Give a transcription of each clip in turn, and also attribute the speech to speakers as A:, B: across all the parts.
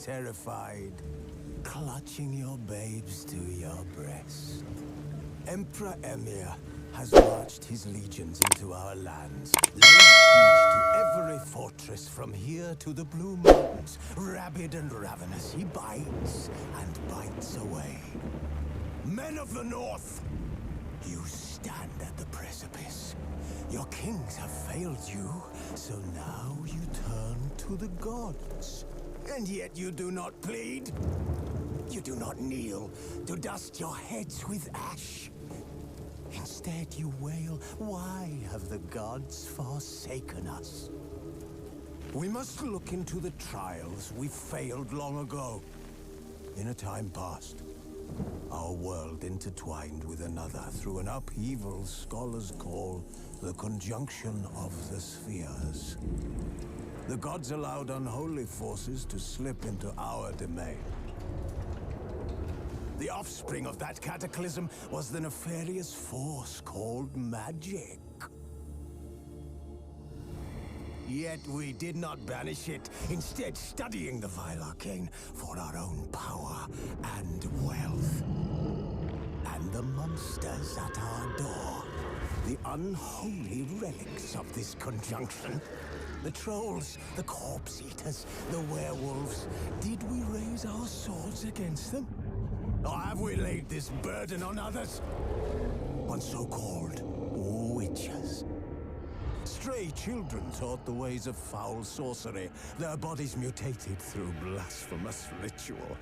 A: terrified, clutching your babes to your breast. Emperor Emir has marched his legions into our lands, laid siege to every fortress from here to the Blue Mountains. Rabid and ravenous, he bites and bites away. Men of the North, you stand at the precipice. Your kings have failed you, so now you turn to the gods. And yet you do not plead. You do not kneel to dust your heads with ash. Instead you wail, why have the gods forsaken us? We must look into the trials we failed long ago. In a time past, our world intertwined with another through an upheaval scholars call the conjunction of the spheres. The gods allowed unholy forces to slip into our domain. The offspring of that cataclysm was the nefarious force called magic. Yet we did not banish it, instead studying the vile arcane for our own power and wealth. And the monsters at our door, the unholy relics of this conjunction. The trolls, the corpse eaters, the werewolves. Did we raise our swords against them? Or have we laid this burden on others? On so-called witches. Stray children taught the ways of foul sorcery, their bodies mutated through blasphemous ritual.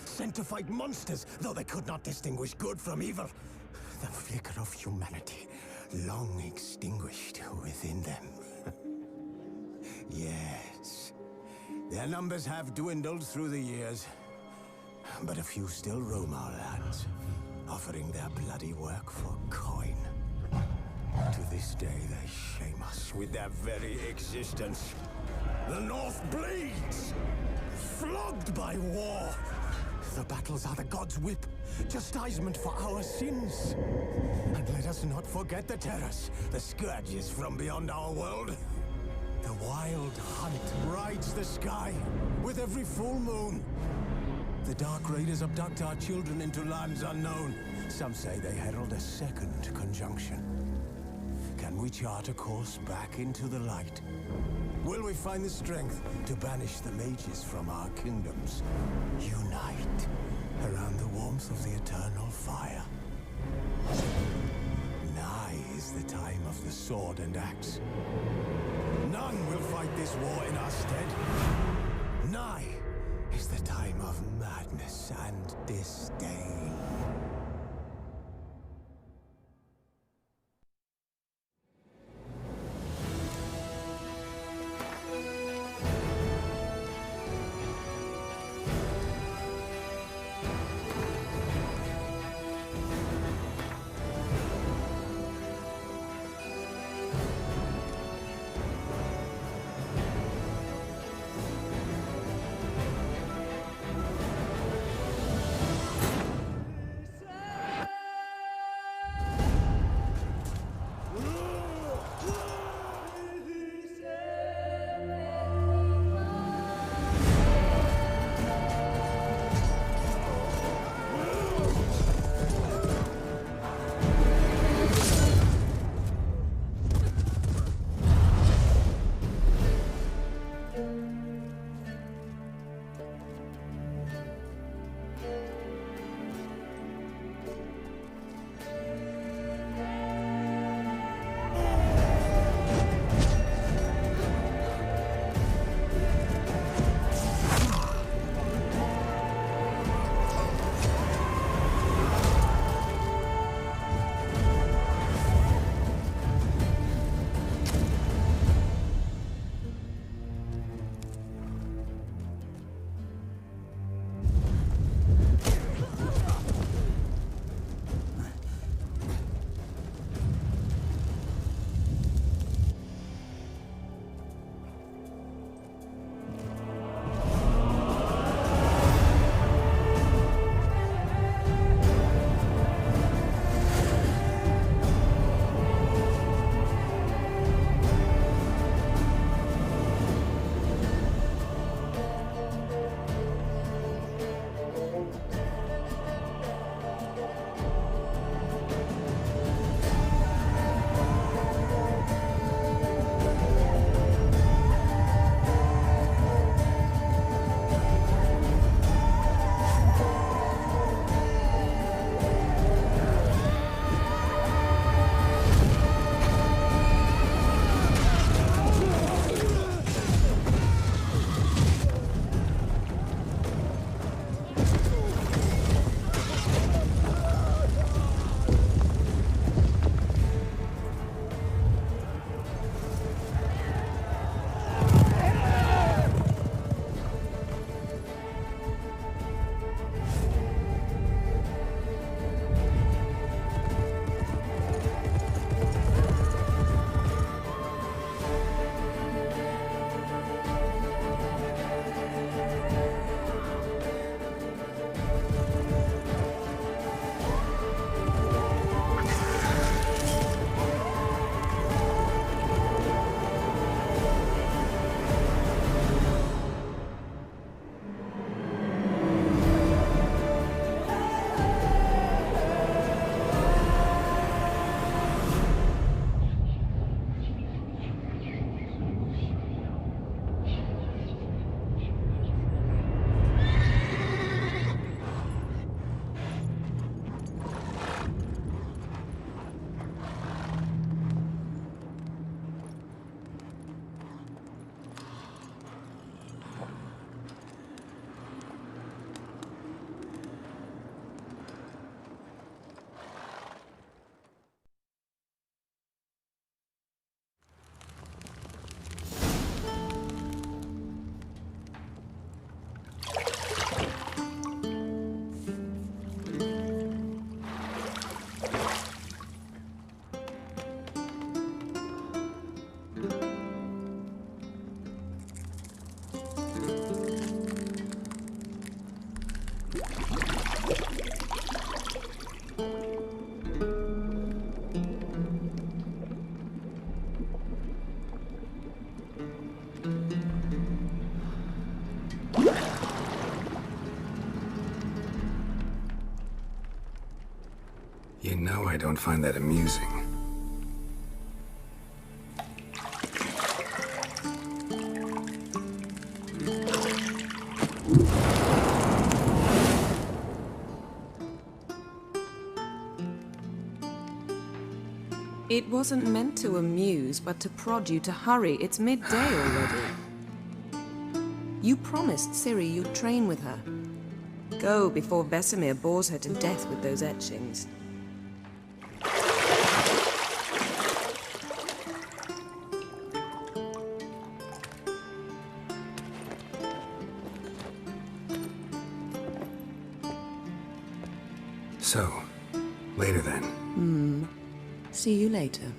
A: Sent to fight monsters, though they could not distinguish good from evil. The flicker of humanity, long extinguished within them. Yes, their numbers have dwindled through the years. But a few still roam our lands, offering their bloody work for coin. To this day, they shame us with their very existence. The North bleeds, flogged by war. The battles are the gods' whip, chastisement for our sins. And let us not forget the terrors, the scourges from beyond our world. The wild hunt rides the sky with every full moon. The Dark Raiders abduct our children into lands unknown. Some say they herald a second conjunction. Can we chart a course back into the light? Will we find the strength to banish the mages from our kingdoms? Unite around the warmth of the eternal fire. Nigh is the time of the sword and axe. None will fight this war in our stead. Nigh is the time of madness and disdain.
B: You know I don't find that amusing.
C: It wasn't meant to amuse, but to prod you to hurry. It's midday already. You promised Ciri you'd train with her. Go before Vesemir bores her to death with those etchings.
B: So, later then.
C: See you later.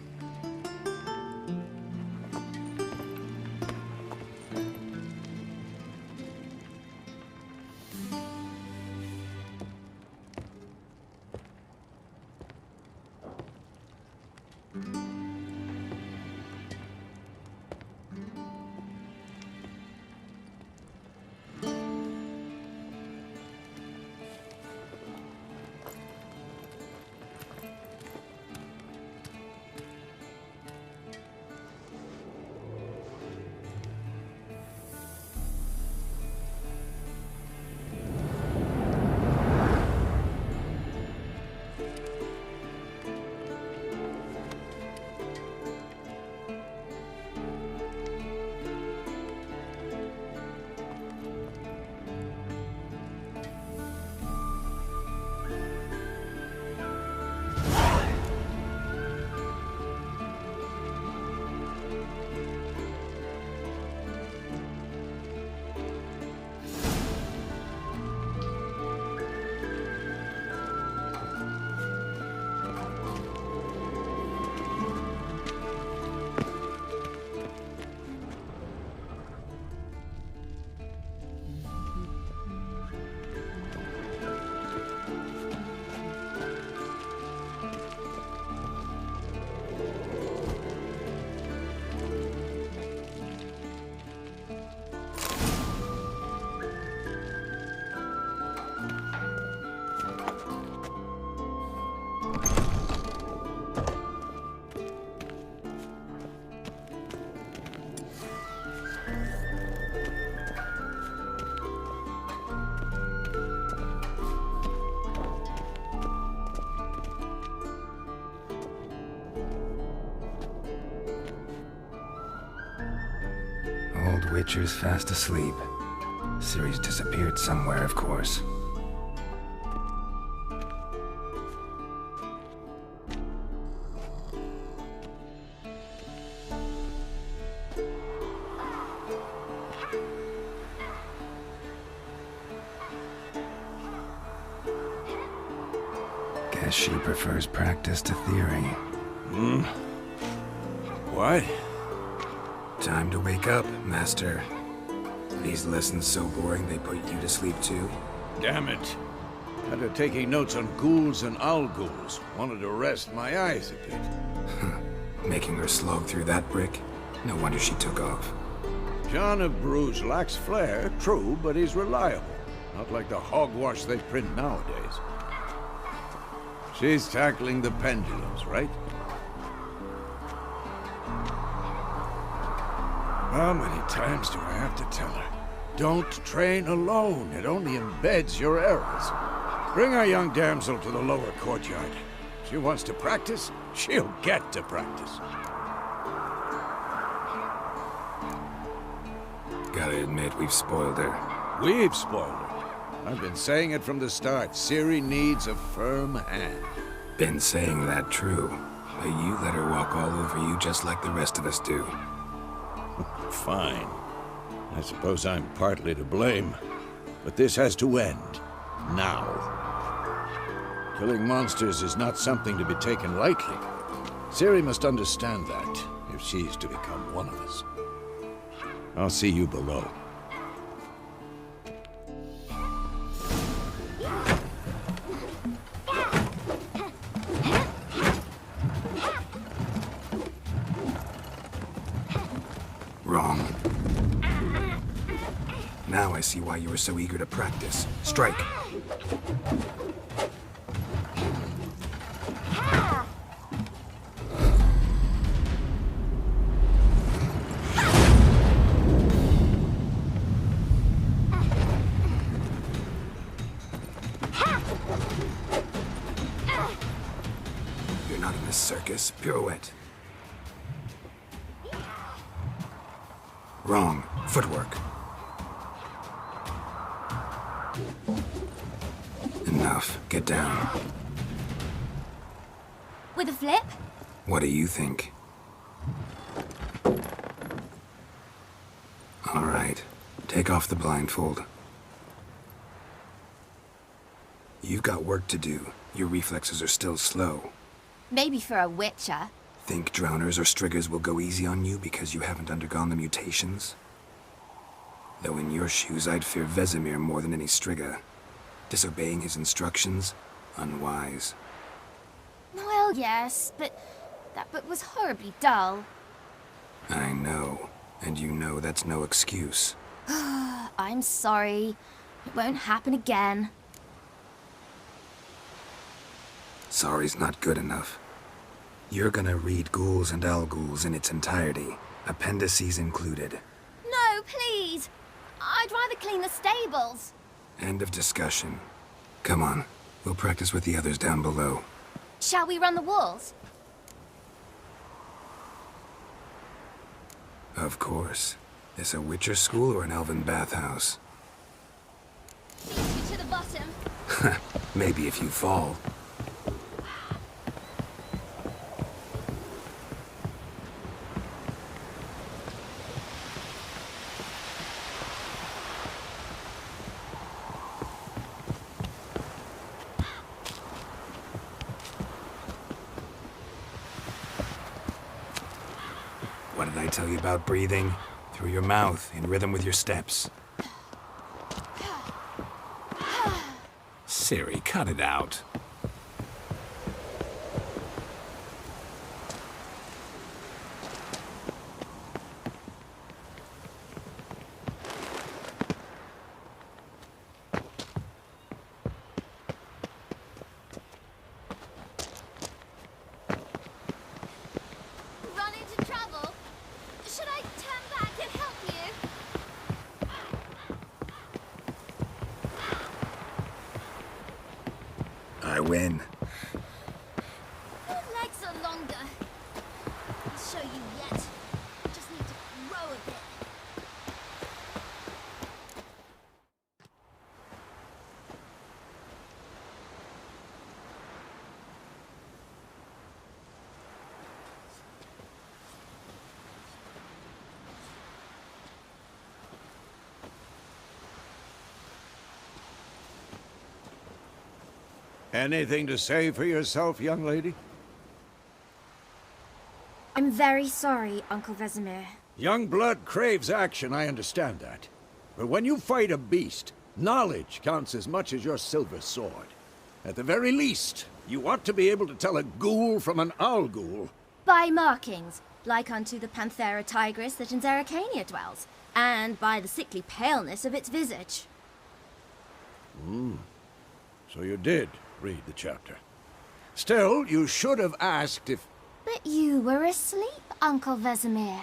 B: Old Witcher's fast asleep. Ciri's disappeared somewhere, of course. Guess she prefers practice to theory.
D: What?
B: Time to wake up, Master. These lessons so boring they put you to sleep too?
D: Damn it. Had her taking notes on ghouls and owl ghouls. Wanted to rest my eyes a bit.
B: Making her slog through that brick? No wonder she took off.
D: John of Bruges lacks flair, true, but he's reliable. Not like the hogwash they print nowadays. She's tackling the pendulums, right? How many times do I have to tell her? Don't train alone. It only embeds your errors. Bring our young damsel to the lower courtyard. She wants to practice, she'll get to practice.
B: Gotta admit, we've spoiled her.
D: We've spoiled her. I've been saying it from the start. Ciri needs a firm hand.
B: Been saying that true. But you let her walk all over you just like the rest of us do.
D: Fine. I suppose I'm partly to blame. But this has to end. Now. Killing monsters is not something to be taken lightly. Ciri must understand that, if she's to become one of us. I'll see you below.
B: Wrong. Now I see why you were so eager to practice. Strike. Not in this circus. Pirouette. Wrong. Footwork. Enough. Get down.
E: With a flip?
B: What do you think? All right. Take off the blindfold. You've got work to do. Your reflexes are still slow.
E: Maybe for a witcher.
B: Think drowners or striggers will go easy on you because you haven't undergone the mutations? Though in your shoes, I'd fear Vesemir more than any strigger. Disobeying his instructions? Unwise.
E: Well, yes, but that book was horribly dull.
B: I know. And you know that's no excuse.
E: I'm sorry. It won't happen again.
B: Sorry's not good enough. You're gonna read Ghouls and Al-Ghouls in its entirety, appendices included.
E: No, please! I'd rather clean the stables.
B: End of discussion. Come on, we'll practice with the others down below.
E: Shall we run the walls?
B: Of course. This a Witcher school or an elven bathhouse?
E: Beat you to the bottom.
B: Maybe if you fall. What did I tell you about breathing? Through your mouth, in rhythm with your steps. Ciri, cut it out.
E: Run into trouble? Should I turn back and help you?
B: I win.
E: Your legs are longer. I'll show you yet. Just need to grow a bit.
D: Anything to say for yourself, young lady?
E: I'm very sorry, Uncle Vesemir.
D: Young blood craves action, I understand that. But when you fight a beast, knowledge counts as much as your silver sword. At the very least, you ought to be able to tell a ghoul from an owl-ghoul.
E: By markings, like unto the Panthera tigris that in Zerrikania dwells, and by the sickly paleness of its visage.
D: So you did read the chapter. Still, you should have asked if...
E: But you were asleep, Uncle Vesemir.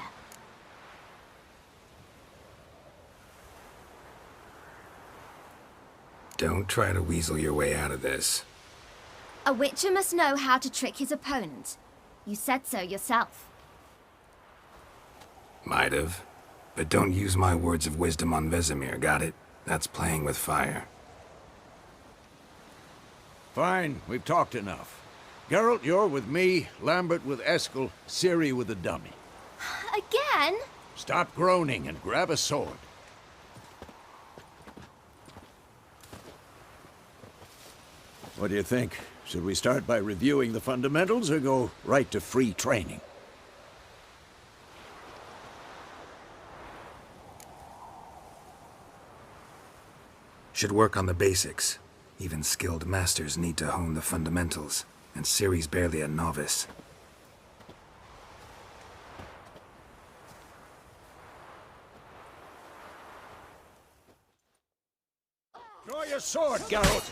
B: Don't try to weasel your way out of this.
E: A witcher must know how to trick his opponent. You said so yourself.
B: Might have. But don't use my words of wisdom on Vesemir, got it? That's playing with fire.
D: Fine, we've talked enough. Geralt, you're with me, Lambert with Eskel, Ciri with the dummy.
E: Again?
D: Stop groaning and grab a sword. What do you think? Should we start by reviewing the fundamentals or go right to free training?
B: Should work on the basics. Even skilled masters need to hone the fundamentals, and Ciri's barely a novice.
D: Draw your sword, Geralt!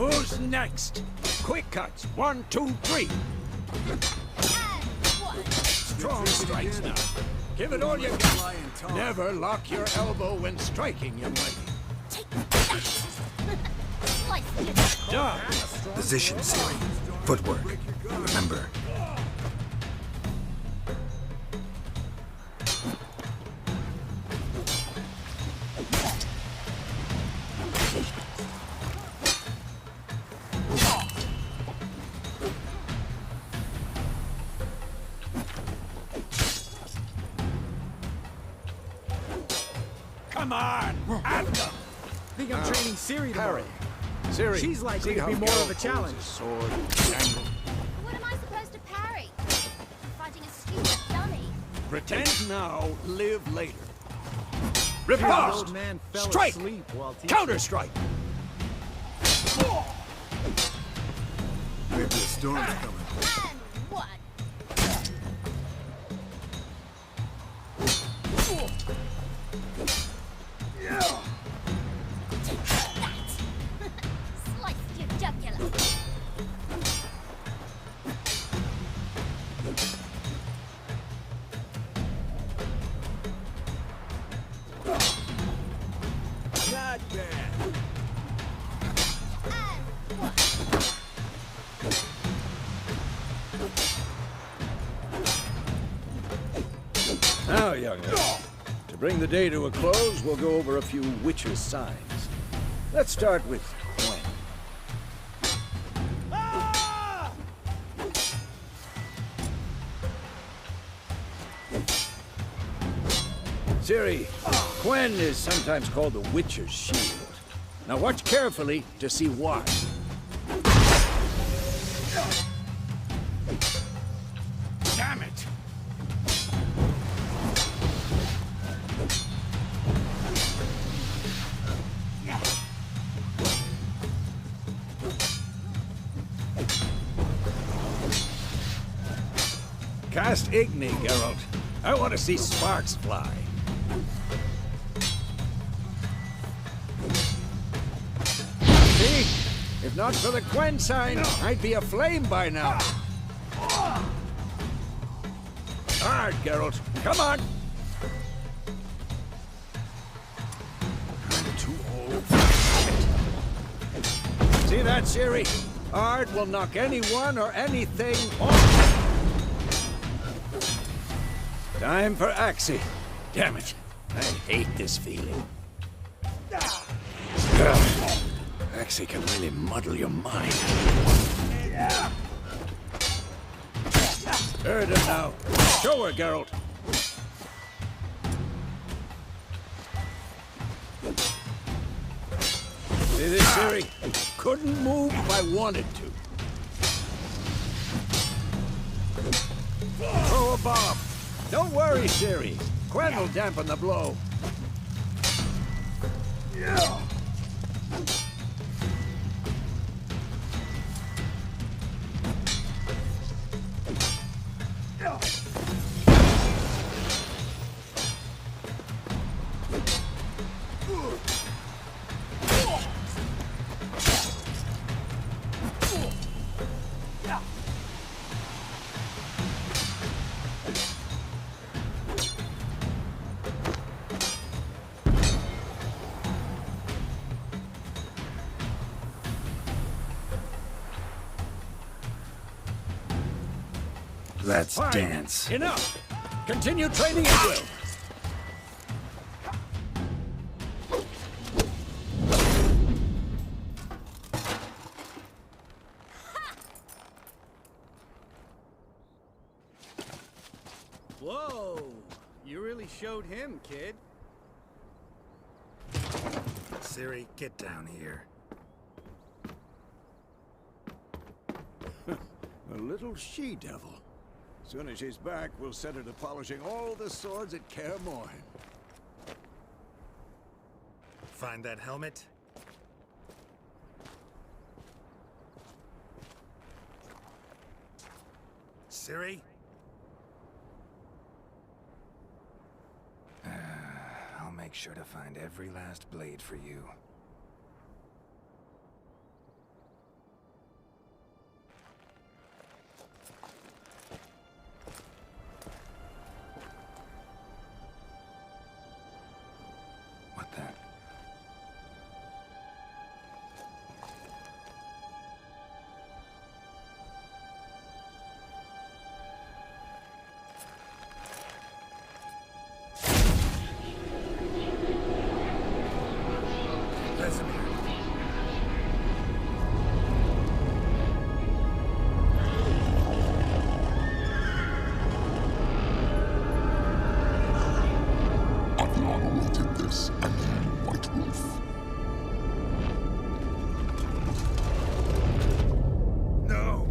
D: Who's next? Quick cuts. 1, 2, 3. Strong strikes now. Give it all you got. Never lock your elbow when striking, young lady.
E: Take that! Slice it.
D: Done.
B: Position, Ciri. Footwork. Remember.
D: Come on! At them!
F: Think I'm training Ciri tomorrow.
D: Ciri,
F: She's likely
D: see
F: to be
D: how
F: more of a
D: Geralt
F: challenge.
D: holds his sword, angle.
E: What am I supposed to parry? Fighting a stupid dummy.
D: Pretend now, live later.
F: The
D: Riposte!
F: old man fell
D: Strike!
F: asleep while teaching.
D: Counter-strike!
A: Maybe a storm's coming.
E: And one. Take that! Slice your jugular.
D: Not bad.
E: And one.
D: Now, young lady, to bring the day to a close, we'll go over a few witches' signs. Let's start with Gwen. Ciri, Gwen is sometimes called the Witcher's Shield. Now watch carefully to see why. Damn it! Cast Igni, Geralt. I want to see sparks fly. See? If not for the Gwen sign, I'd be aflame by now. Hard, Geralt. Come on. I'm too old. See that, Ciri? Ard will knock anyone or anything off. Time for Axie. Damn it. I hate this feeling. Axie can really muddle your mind. Heard it now. Show her, Geralt. See this, Ciri? Couldn't move if I wanted to. Throw a bomb. Don't worry, Ciri. Gwen will dampen the blow.
B: Let's
D: Fine.
B: dance.
D: Enough. Continue training at will.
F: Whoa! You really showed him, kid.
B: Ciri, get down here.
D: A little she-devil. Soon as she's back, we'll set her to polishing all the swords at Kaer Morhen.
B: Find that helmet? Ciri? I'll make sure to find every last blade for you. Vesemir.
G: Adriana will take this, and you, White Wolf.
B: No!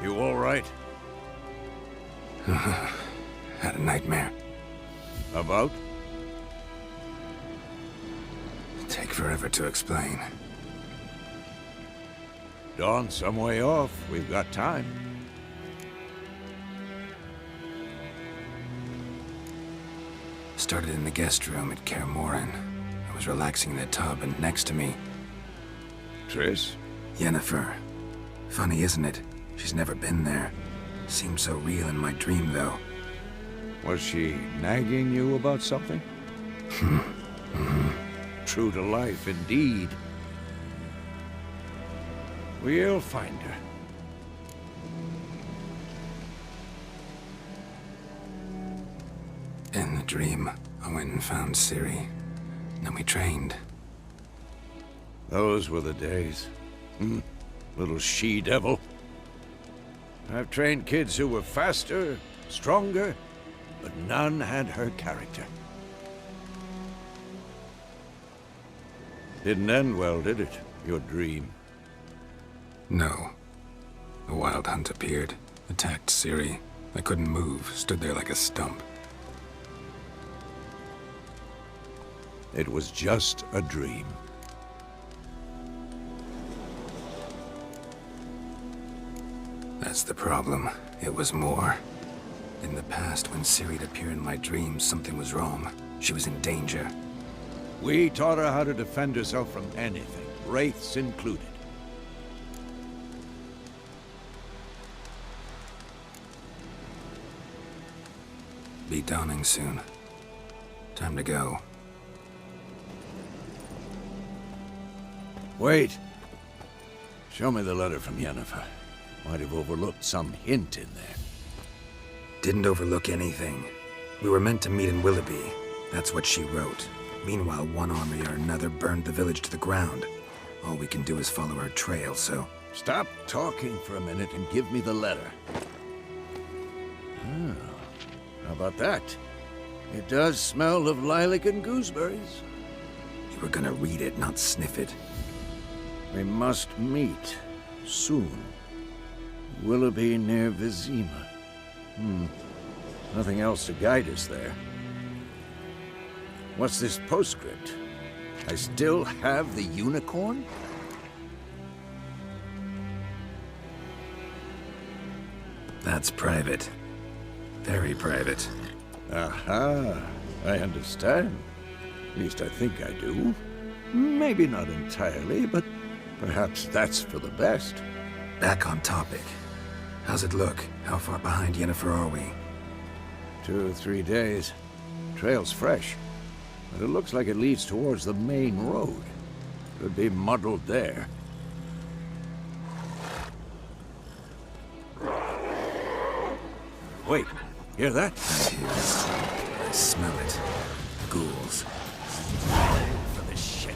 D: You all right?
B: Had a nightmare.
D: About?
B: Take forever to explain.
D: Dawn's some way off. We've got time.
B: Started in the guest room at Kaer Morhen. I was relaxing in the tub, and next to me,
D: Triss?
B: Yennifer. Funny, isn't it? She's never been there. Seemed so real in my dream, though.
D: Was she nagging you about something? True to life, indeed. We'll find her.
B: In the dream, I went and found Ciri. Then we trained.
D: Those were the days. Little she-devil. I've trained kids who were faster, stronger, but none had her character. Didn't end well, did it? Your dream?
B: No. A wild hunt appeared, attacked Ciri. I couldn't move, stood there like a stump.
D: It was just a dream.
B: That's the problem. It was more. In the past, when Ciri'd appear in my dreams, something was wrong. She was in danger.
D: We taught her how to defend herself from anything, wraiths included.
B: Be dawning soon. Time to go.
D: Wait. Show me the letter from Yennifer. Might have overlooked some hint in there.
B: Didn't overlook anything. We were meant to meet in Willoughby. That's what she wrote. Meanwhile, one army or another burned the village to the ground. All we can do is follow her trail, so...
D: Stop talking for a minute and give me the letter. Oh, how about that? It does smell of lilac and gooseberries.
B: You were gonna read it, not sniff it.
D: We must meet soon. Willoughby near Vizima. Nothing else to guide us there. What's this postscript? I still have the unicorn?
B: That's private. Very private.
D: Aha, I understand. At least I think I do. Maybe not entirely, but perhaps that's for the best.
B: Back on topic. How's it look? How far behind Yennifer are we?
D: 2 or 3 days. Trail's fresh, but it looks like it leads towards the main road. Could be muddled there. Wait, hear that?
B: I hear it. I smell it. Ghouls.
D: For this shit.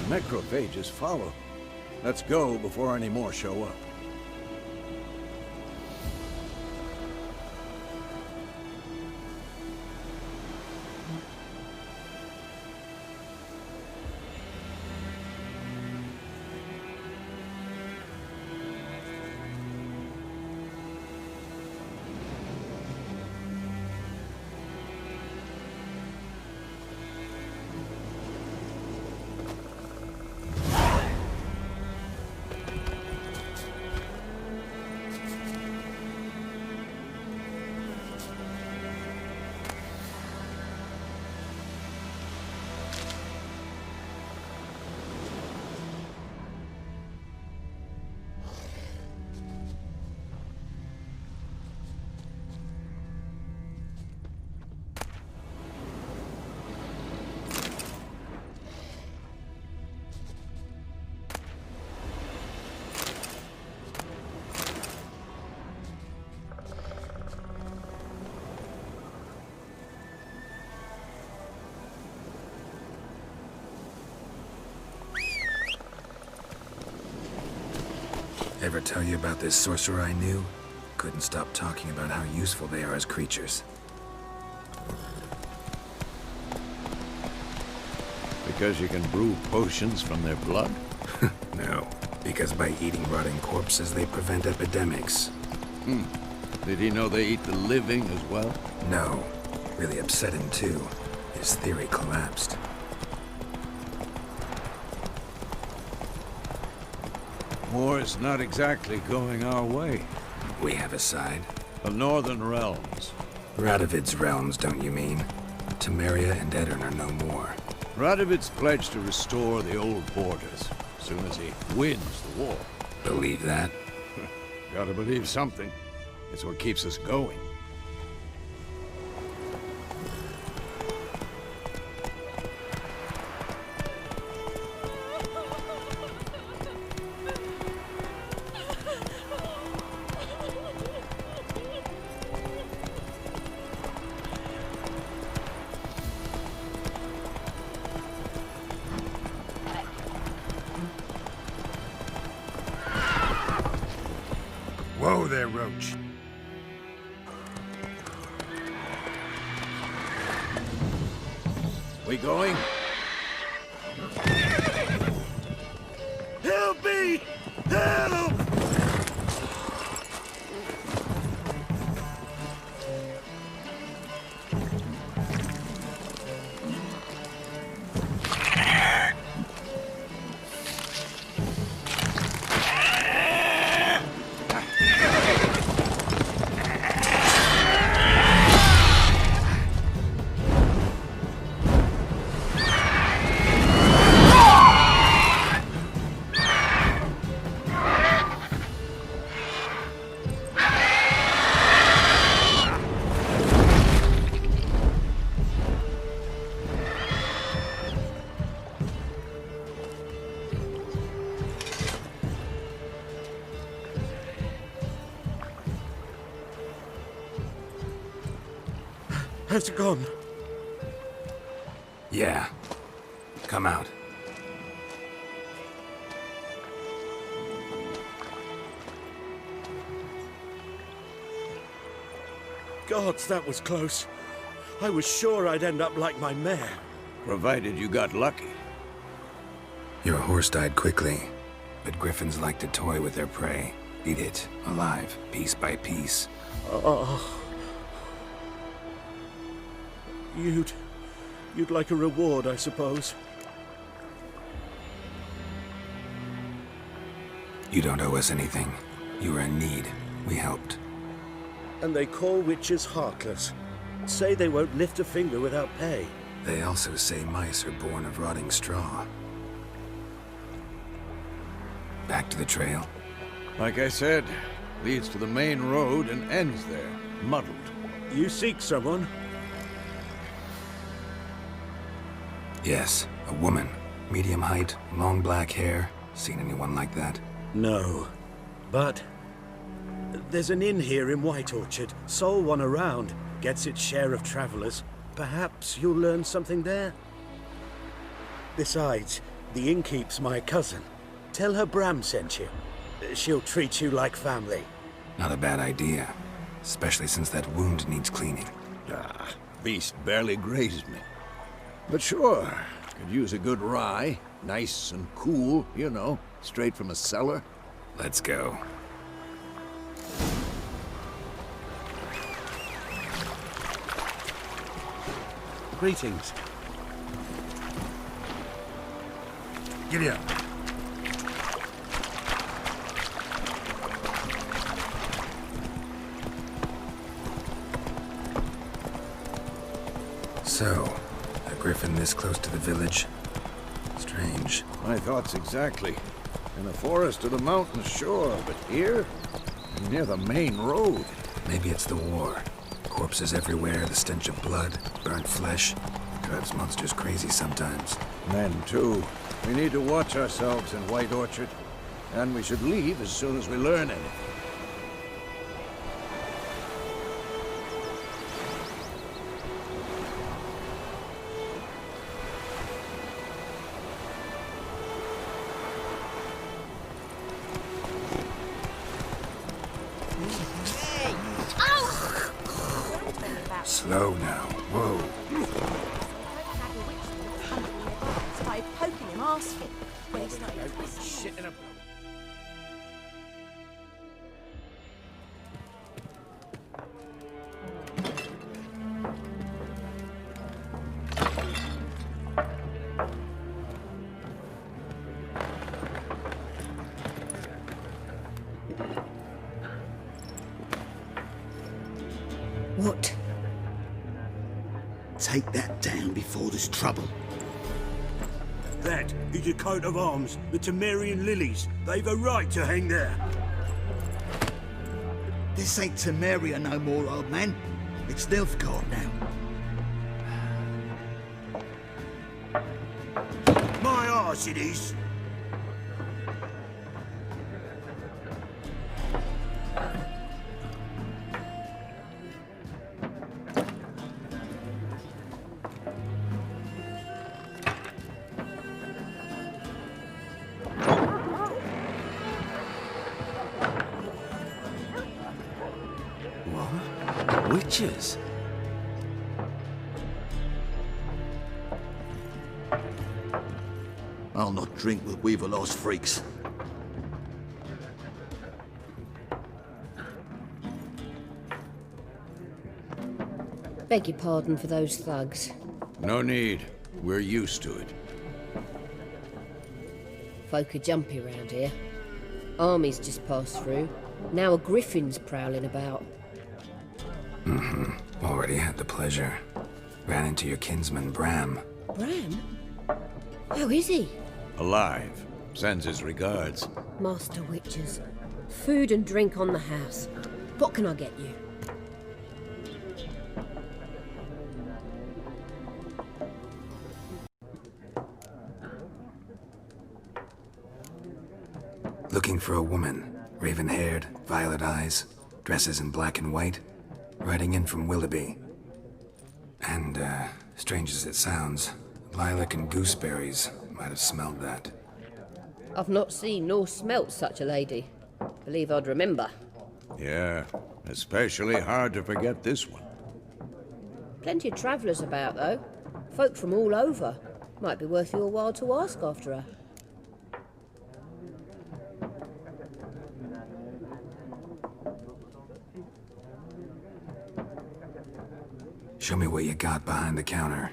D: Necrophages follow. Let's go before any more show up.
B: ever tell you about this sorcerer I knew? Couldn't stop talking about how useful they are as creatures.
D: Because you can brew potions from their blood?
B: No, because by eating rotting corpses, they prevent epidemics.
D: Did he know they eat the living as well?
B: No. Really upset him, too. His theory collapsed.
D: War's not exactly going our way.
B: We have a side.
D: The Northern Realms.
B: Radovid's realms, don't you mean? Temeria and Edirn are no more.
D: Radovid's pledged to restore the old borders as soon as he wins the war.
B: Believe that?
D: Gotta believe something. It's what keeps us going.
H: Whoa there, Roach.
D: We going?
H: Help me! Help! Has it gone?
B: Yeah. Come out.
H: Gods, that was close. I was sure I'd end up like my mare.
D: Provided you got lucky.
B: Your horse died quickly, but griffins like to toy with their prey. Eat it, alive, piece by piece.
H: Oh. You'd like a reward, I suppose.
B: You don't owe us anything. You were in need. We helped.
H: And they call witches heartless. Say they won't lift a finger without pay.
B: They also say mice are born of rotting straw. Back to the trail.
D: Like I said, leads to the main road and ends there, muddled.
H: You seek someone?
B: Yes, a woman. Medium height, long black hair. Seen anyone like that?
H: No. But there's an inn here in White Orchard. Sole one around. Gets its share of travelers. Perhaps you'll learn something there? Besides, the innkeep's my cousin. Tell her Bram sent you. She'll treat you like family.
B: Not a bad idea. Especially since that wound needs cleaning.
D: Beast barely grazed me. But sure, could use a good rye. Nice and cool, you know, straight from a cellar.
B: Let's go.
H: Greetings.
G: Giddy up.
B: So, a griffin this close to the village? Strange.
D: My thoughts exactly. In the forest or the mountains, sure, but here? Near the main road.
B: Maybe it's the war. Corpses everywhere, the stench of blood, burnt flesh. Drives monsters crazy sometimes.
D: Men, too. We need to watch ourselves in White Orchard. And we should leave as soon as we learn anything.
B: Whoa.
E: Started poking him arse-fit. When he started twisting.
F: Shit in a...
C: What?
I: Take that down before there's trouble.
H: That is a coat of arms, the Temerian lilies. They've a right to hang there.
I: This ain't Temeria no more, old man. It's Nilfgaard now.
H: My arse it is.
I: What? Witches? I'll not drink with Weaverlaw's freaks.
C: Beg your pardon for those thugs.
D: No need. We're used to it.
C: Folk are jumpy around here. Armies just passed through. Now a griffin's prowling about.
B: Already had the pleasure. Ran into your kinsman, Bram.
C: Bram? How is he?
D: Alive. Sends his regards.
C: Master Witches. Food and drink on the house. What can I get you?
B: Looking for a woman. Raven-haired, violet eyes, dresses in black and white. Riding in from Willoughby. And, strange as it sounds, lilac and gooseberries might have smelled that.
C: I've not seen nor smelt such a lady. Believe I'd remember.
D: Yeah, especially hard to forget this one.
C: Plenty of travellers about, though. Folk from all over. Might be worth your while to ask after her.
B: Show me what you got behind the counter.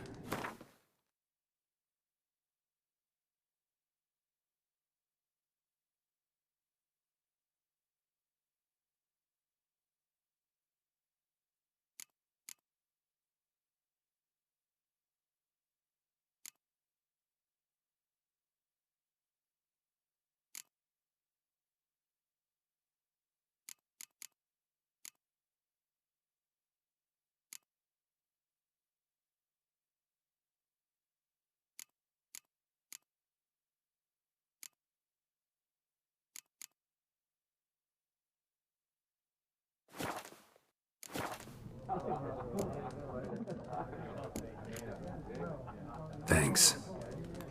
B: Thanks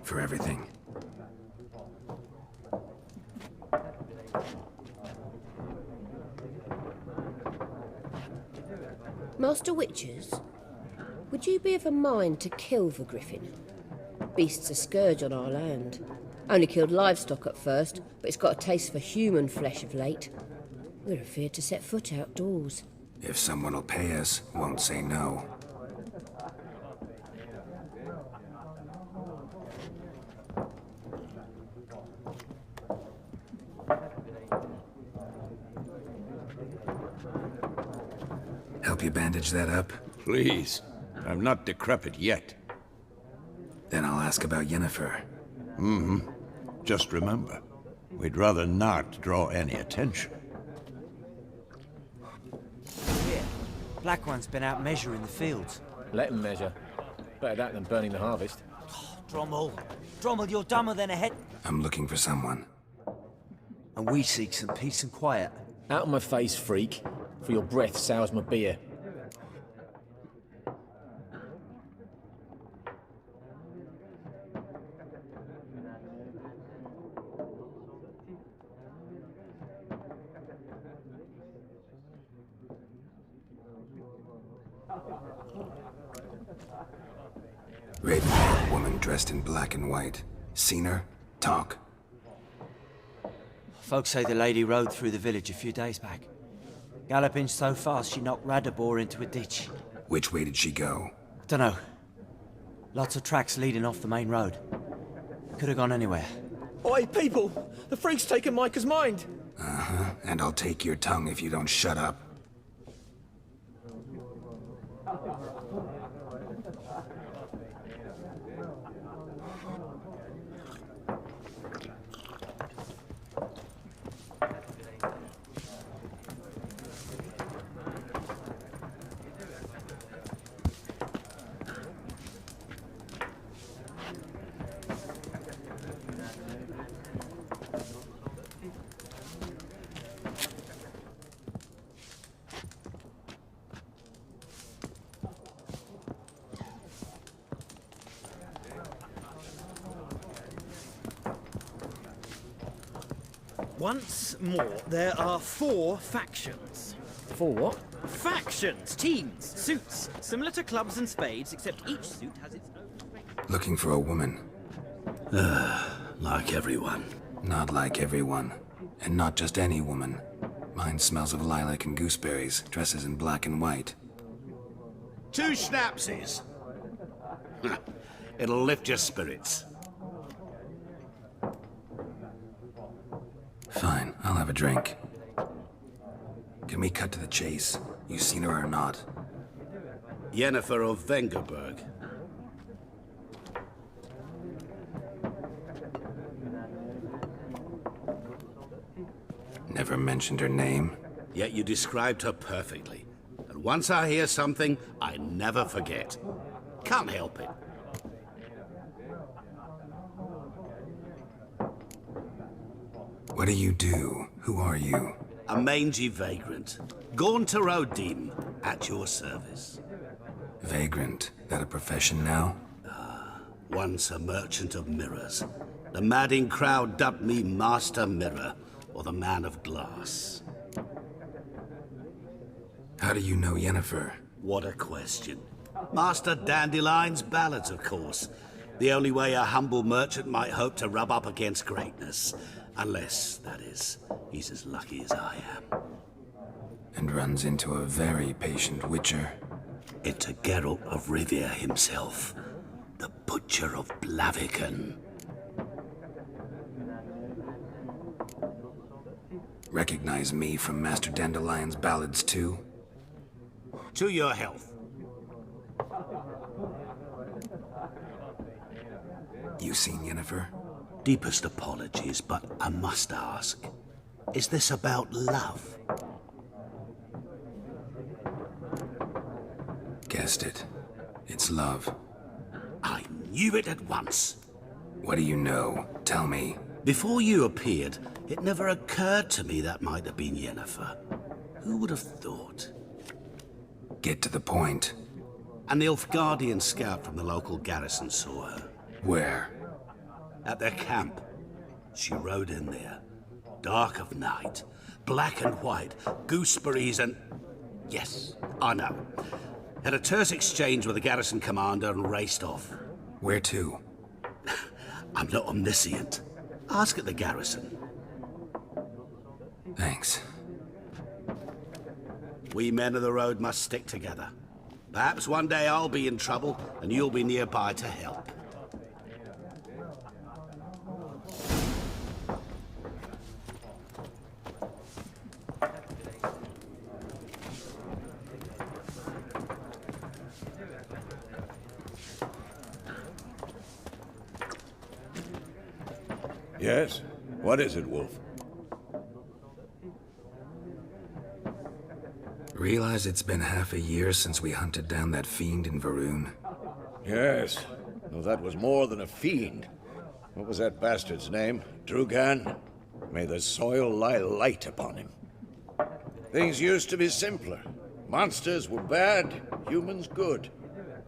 B: for everything.
C: Master Witches, would you be of a mind to kill the griffin? Beast's a scourge on our land. Only killed livestock at first, but it's got a taste for human flesh of late. We're afeard to set foot outdoors.
B: If someone will pay us, won't say no. Help you bandage that up?
D: Please. I'm not decrepit yet.
B: Then I'll ask about Yennifer.
D: Just remember, we'd rather not draw any attention.
J: Here, Black One's been out measuring the fields.
F: Let him measure. Better that than burning the harvest.
J: Drommel. Drommel, you're dumber than a head.
B: I'm looking for someone.
J: And we seek some peace and quiet.
F: Out of my face, freak. For your breath sours my beer.
B: Raven-haired woman dressed in black and white. Seen her? Talk.
J: Folks say the lady rode through the village a few days back. Galloping so fast she knocked Radabor into a ditch.
B: Which way did she go?
J: Dunno. Lots of tracks leading off the main road. Could have gone anywhere.
F: Oi, people! The freak's taken Micah's mind!
B: Uh-huh, and I'll take your tongue if you don't shut up.
H: Once more, there are 4 factions.
F: 4 what?
K: Factions, teams, suits, similar to clubs and spades, except each suit has its own...
B: Looking for a woman.
H: Like everyone.
B: Not like everyone. And not just any woman. Mine smells of lilac and gooseberries, dresses in black and white.
L: 2 schnapsies. It'll lift your spirits.
B: Fine, I'll have a drink. Can we cut to the chase? You seen her or not?
L: Yennifer of Vengerberg.
B: Never mentioned her name?
L: Yet you described her perfectly. And once I hear something, I never forget. Can't help it.
B: What do you do? Who are you?
L: A mangy vagrant. Gone to Rodim, at your service.
B: Vagrant. That a profession now?
L: Once a merchant of mirrors. The madding crowd dubbed me Master Mirror, or the Man of Glass.
B: How do you know Yennifer?
L: What a question. Master Dandelion's ballads, of course. The only way a humble merchant might hope to rub up against greatness. Unless, that is, he's as lucky as I am.
B: And runs into a very patient witcher.
L: Into Geralt of Rivia himself. The Butcher of Blaviken.
B: Recognize me from Master Dandelion's ballads too?
L: To your health.
B: You seen Yennifer?
L: Deepest apologies, but I must ask. Is this about love?
B: Guessed it. It's love.
L: I knew it at once.
B: What do you know? Tell me.
L: Before you appeared, it never occurred to me that might have been Yennifer. Who would have thought?
B: Get to the point.
L: An Nilfgaardian scout from the local garrison saw her.
B: Where?
L: At their camp. She rode in there. Dark of night. Black and white. Gooseberries and... Yes, I know. Had a terse exchange with the garrison commander and raced off.
B: Where to?
L: I'm not omniscient. Ask at the garrison.
B: Thanks.
L: We men of the road must stick together. Perhaps one day I'll be in trouble and you'll be nearby to help.
D: Yes? What is it, Wolf?
B: Realize it's been half a year since we hunted down that fiend in Varun?
D: Yes. Though that was more than a fiend. What was that bastard's name? Drugan? May the soil lie light upon him. Things used to be simpler. Monsters were bad, humans good.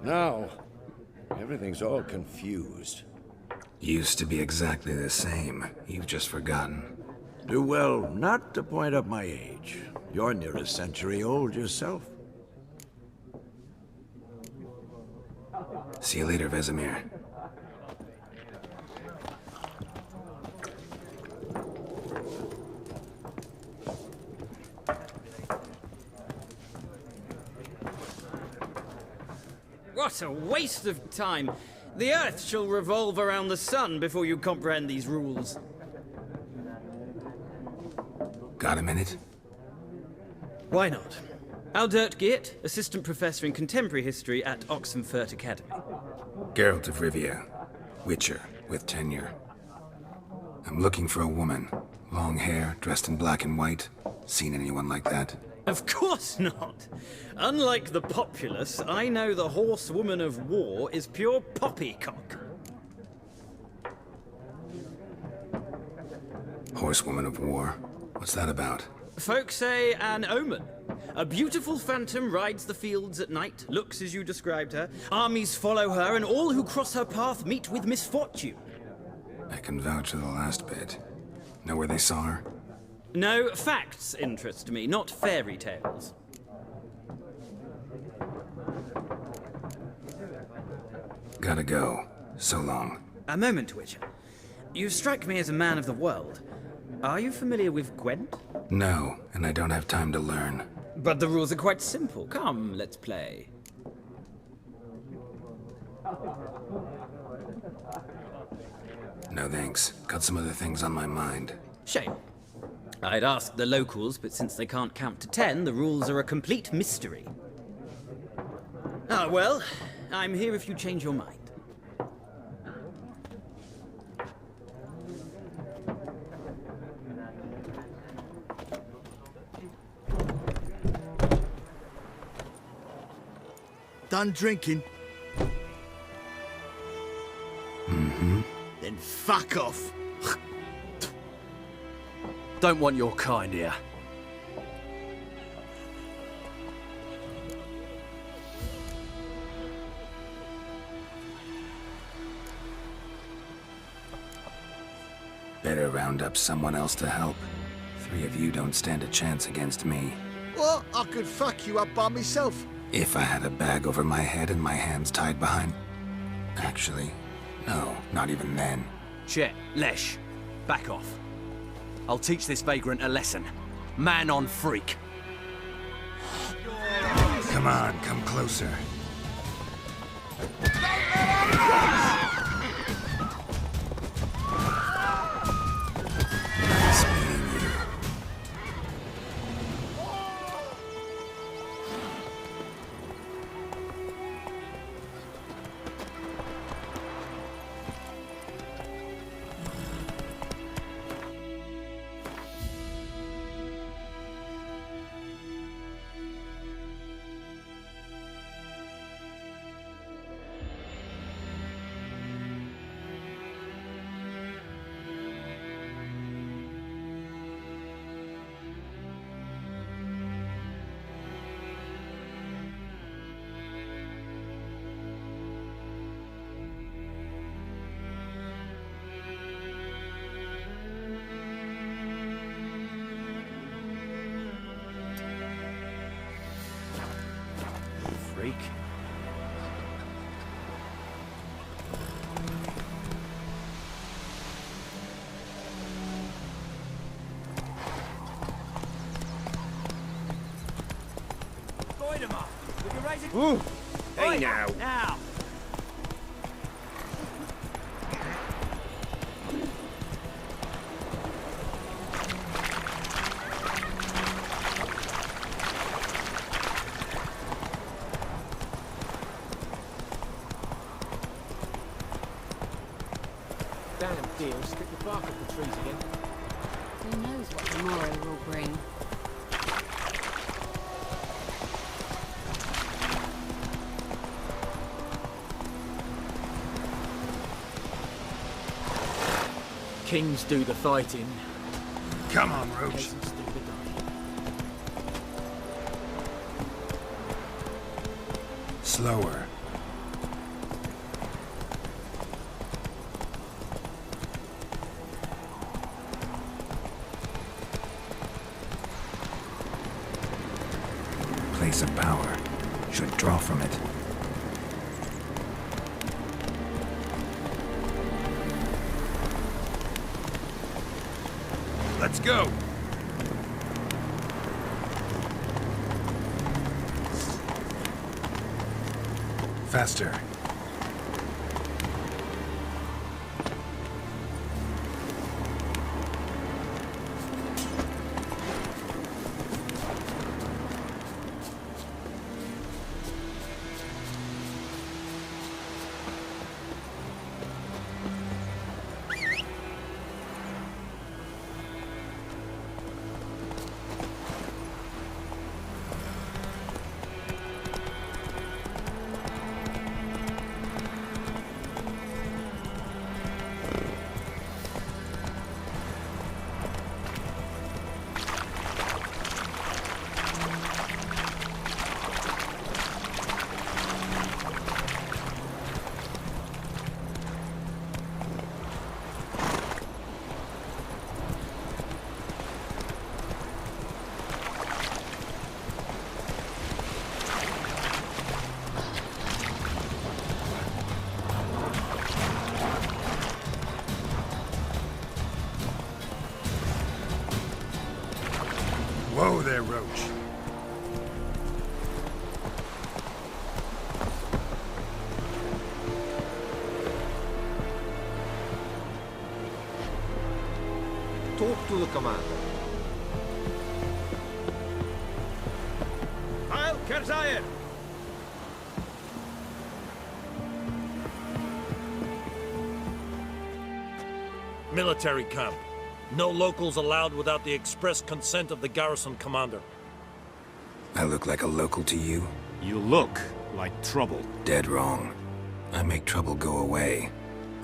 D: Now, everything's all confused.
B: Used to be exactly the same. You've just forgotten.
D: Do well not to point up my age. You're near a century old yourself.
B: See you later, Vesemir.
K: What a waste of time! The Earth shall revolve around the sun before you comprehend these rules.
B: Got a minute?
K: Why not? Aldert Geert, Assistant Professor in Contemporary History at Oxenfurt Academy.
B: Geralt of Rivia, Witcher, with tenure. I'm looking for a woman. Long hair, dressed in black and white. Seen anyone like that?
K: Of course not! Unlike the populace, I know the horsewoman of war is pure poppycock.
B: Horsewoman of war? What's that about?
K: Folk say an omen. A beautiful phantom rides the fields at night, looks as you described her. Armies follow her, and all who cross her path meet with misfortune.
B: I can vouch for the last bit. Know where they saw her?
K: No, facts interest me, not fairy tales.
B: Gotta go. So long.
K: A moment, Witcher. You strike me as a man of the world. Are you familiar with Gwent?
B: No, and I don't have time to learn.
K: But the rules are quite simple. Come, let's play.
B: No thanks. Got some other things on my mind.
K: Shame. I'd ask the locals, but since they can't count to 10, the rules are a complete mystery. Ah, well, I'm here if you change your mind.
I: Done drinking?
B: Mm-hmm.
I: Then fuck off.
M: Don't want your kind here.
B: Better round up someone else to help. 3 of you don't stand a chance against me.
I: Well, I could fuck you up by myself.
B: If I had a bag over my head and my hands tied behind... Actually, no, not even then.
M: Chet, Lesh, back off. I'll teach this vagrant a lesson. Man on freak.
B: Come on, come closer. Nice meeting you.
M: Freak.
K: Void him up. Will you raise it?
M: Ooh.
K: Hey now. Now.
F: Damn deal, strip the bark off the trees again.
C: Who knows what tomorrow will bring?
F: Kings do the fighting.
B: Come on, Roach.
F: Peasants do the dying.
B: Slower. Place of power. Should draw from it. Let's go! Faster. Whoa there, Roach.
N: Talk to the commander.
D: Heil Kerzayir!
O: Military camp. No locals allowed without the express consent of the garrison commander.
B: I look like a local to you?
O: You look like trouble.
B: Dead wrong. I make trouble go away.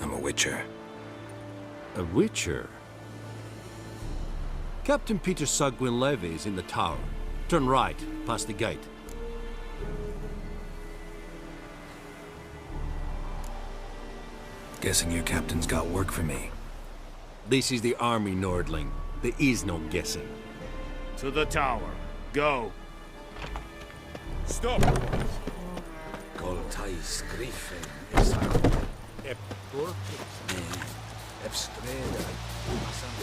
B: I'm a witcher.
O: A witcher? Captain Peter Sagwin Levy is in the tower. Turn right, past the gate.
B: Guessing your captain's got work for me.
O: This is the army, Nordling. There is no guessing.
N: To the tower. Go.
O: Stop!
A: Coltais Griffin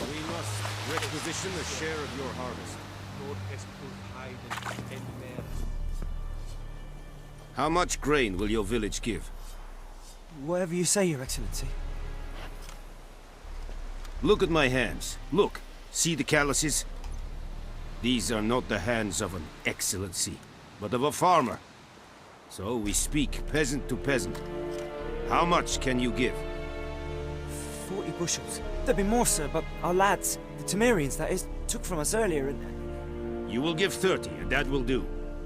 O: We must requisition a share of your harvest.
N: How much grain will your village give?
J: Whatever you say, Your Excellency.
N: Look at my hands. Look. See the calluses? These are not the hands of an excellency, but of a farmer. So we speak peasant to peasant. How much can you give?
J: 40 bushels. There'd be more, sir, but our lads, the Temerians, that is, took from us earlier and...
N: You will give 30, and that will do.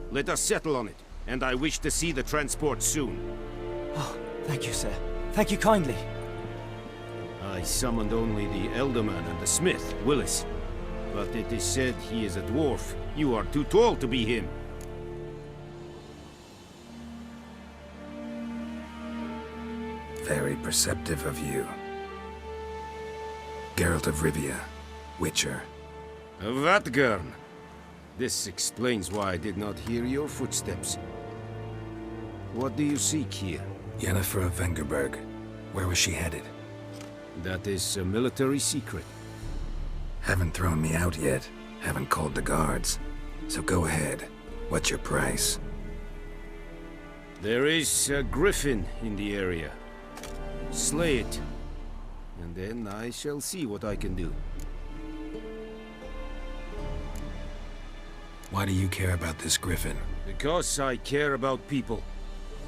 N: Let us settle on it, and I wish to see the transport soon.
J: Oh, thank you, sir. Thank you kindly.
N: I summoned only the Elderman and the smith, Willis. But it is said he is a dwarf. You are too tall to be him.
B: Very perceptive of you. Geralt of Rivia, Witcher.
N: Vatgern. This explains why I did not hear your footsteps. What do you seek here?
B: Yennifer of Vengerberg. Where was she headed?
N: That is a military secret.
B: Haven't thrown me out yet. Haven't called the guards. So go ahead. What's your price?
N: There is a griffin in the area. Slay it. And then I shall see what I can do.
B: Why do you care about this griffin?
N: Because I care about people.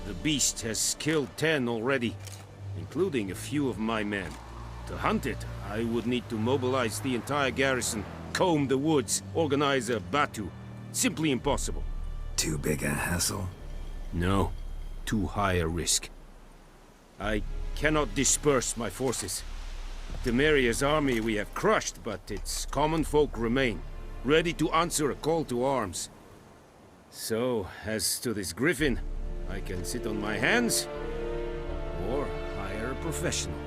N: The beast has killed 10 already, including a few of my men. To hunt it, I would need to mobilize the entire garrison, comb the woods, organize a batu. Simply impossible.
B: Too big a hassle?
N: No. Too high a risk. I cannot disperse my forces. Temeria's army we have crushed, but its common folk remain, ready to answer a call to arms. So, as to this griffin, I can sit on my hands, or hire a professional.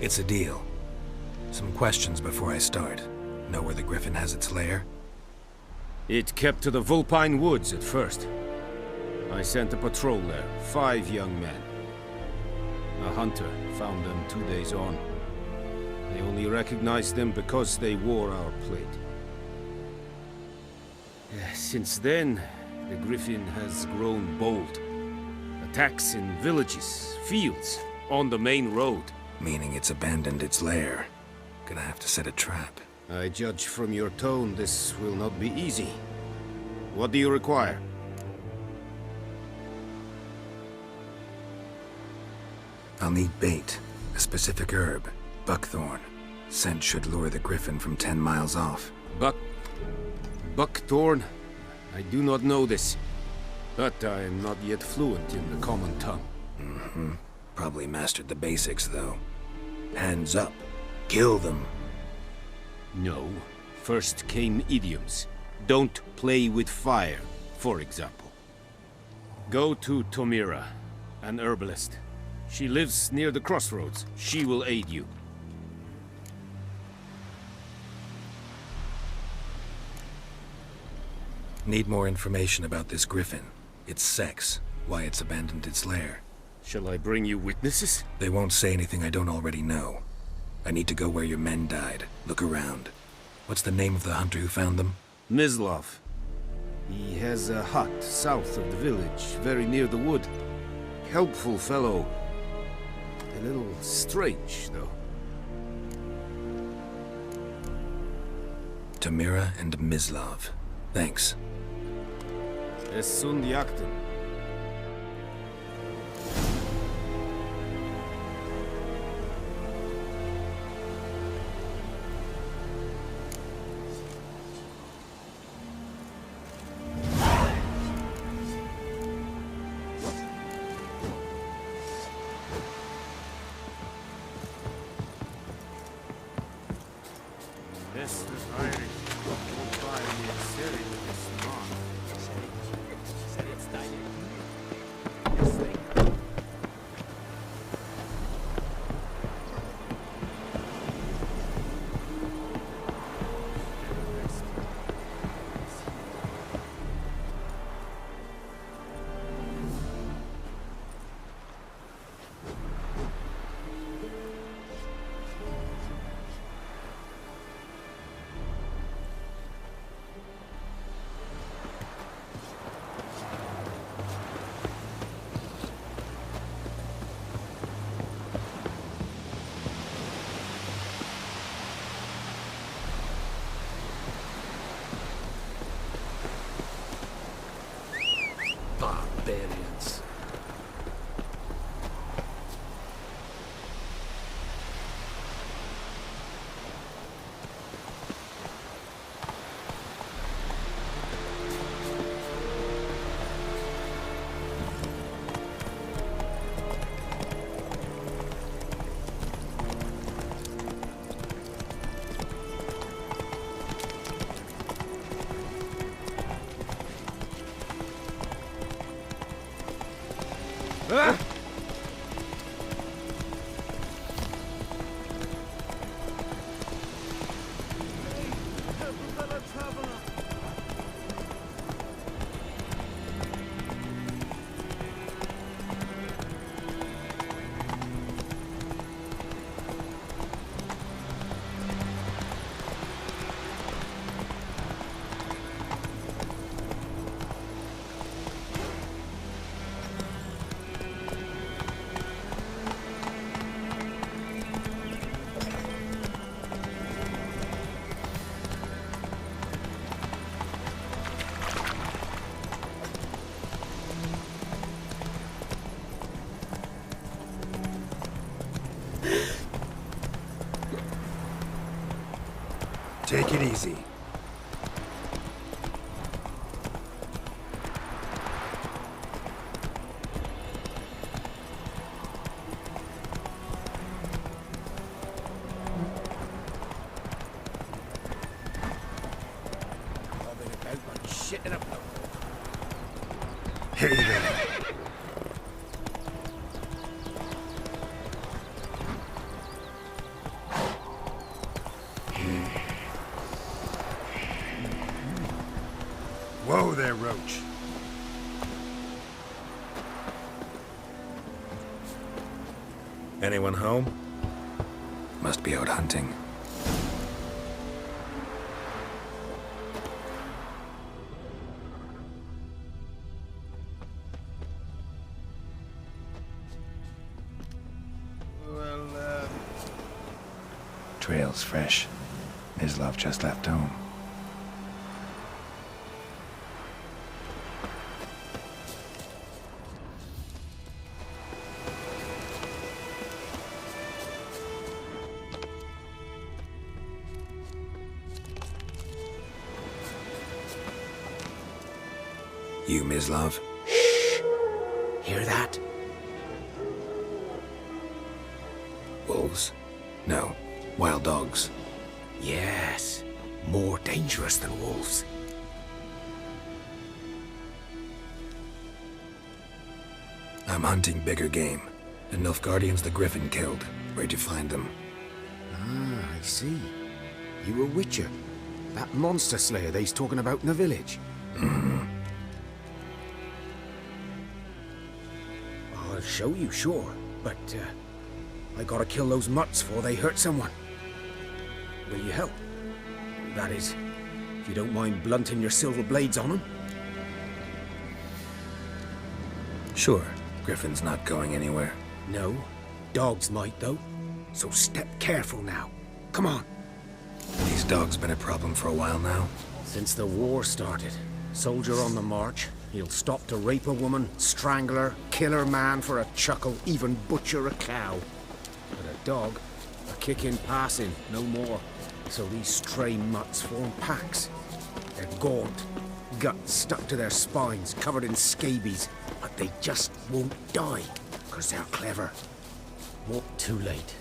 B: It's a deal. Some questions before I start. Know where the griffin has its lair?
N: It kept to the Vulpine Woods at first. I sent a patrol there, 5 young men. A hunter found them 2 days on. They only recognized them because they wore our plate. Since then, the Griffin has grown bold. Attacks in villages, fields, on the main road.
B: Meaning it's abandoned its lair. Gonna have to set a trap.
N: I judge from your tone this will not be easy. What do you require?
B: I'll need bait, a specific herb, buckthorn. Scent should lure the Griffin from 10 miles off.
N: Buckthorn? I do not know this, but I am not yet fluent in the common tongue.
B: Mm-hmm. Probably mastered the basics, though. Hands up. Kill them.
N: No. First came idioms. Don't play with fire, for example. Go to Tomira, an herbalist. She lives near the crossroads. She will aid you.
B: Need more information about this Griffin. Its sex, why it's abandoned its lair.
N: Shall I bring you witnesses?
B: They won't say anything I don't already know. I need to go where your men died. Look around. What's the name of the hunter who found them?
N: Mislav. He has a hut south of the village, very near the wood. Helpful fellow. A little strange, though.
B: Tomira and Mislav. Thanks.
N: Es sunt jakten.
O: Barbarians.
B: Take it easy. Hey there. Whoa there, Roach. Anyone home? Must be out hunting. Trail's fresh. Mislav just left home. You, Mislav?
I: Shh! Hear that?
B: Wolves? No. Wild dogs.
I: Yes. More dangerous than wolves.
B: I'm hunting bigger game. The Nilfgaardians the Griffin killed. Where'd you find them?
P: Ah, I see. You a witcher. That monster slayer they's talking about in the village.
B: Mm-hmm.
P: I'll show you, sure. But, I gotta kill those mutts before they hurt someone. Will you help? That is, if you don't mind blunting your silver blades on them.
B: Sure. Griffin's not going anywhere.
P: No. Dogs might, though. So step careful now. Come on.
B: These dogs been a problem for a while now?
P: Since the war started. Soldier on the march. He'll stop to rape a woman, strangle her, kill her man for a chuckle, even butcher a cow. But a dog, a kick in passing, no more. So these stray mutts form packs. They're gaunt, guts stuck to their spines, covered in scabies, but they just won't die, 'cause they're clever. Too late.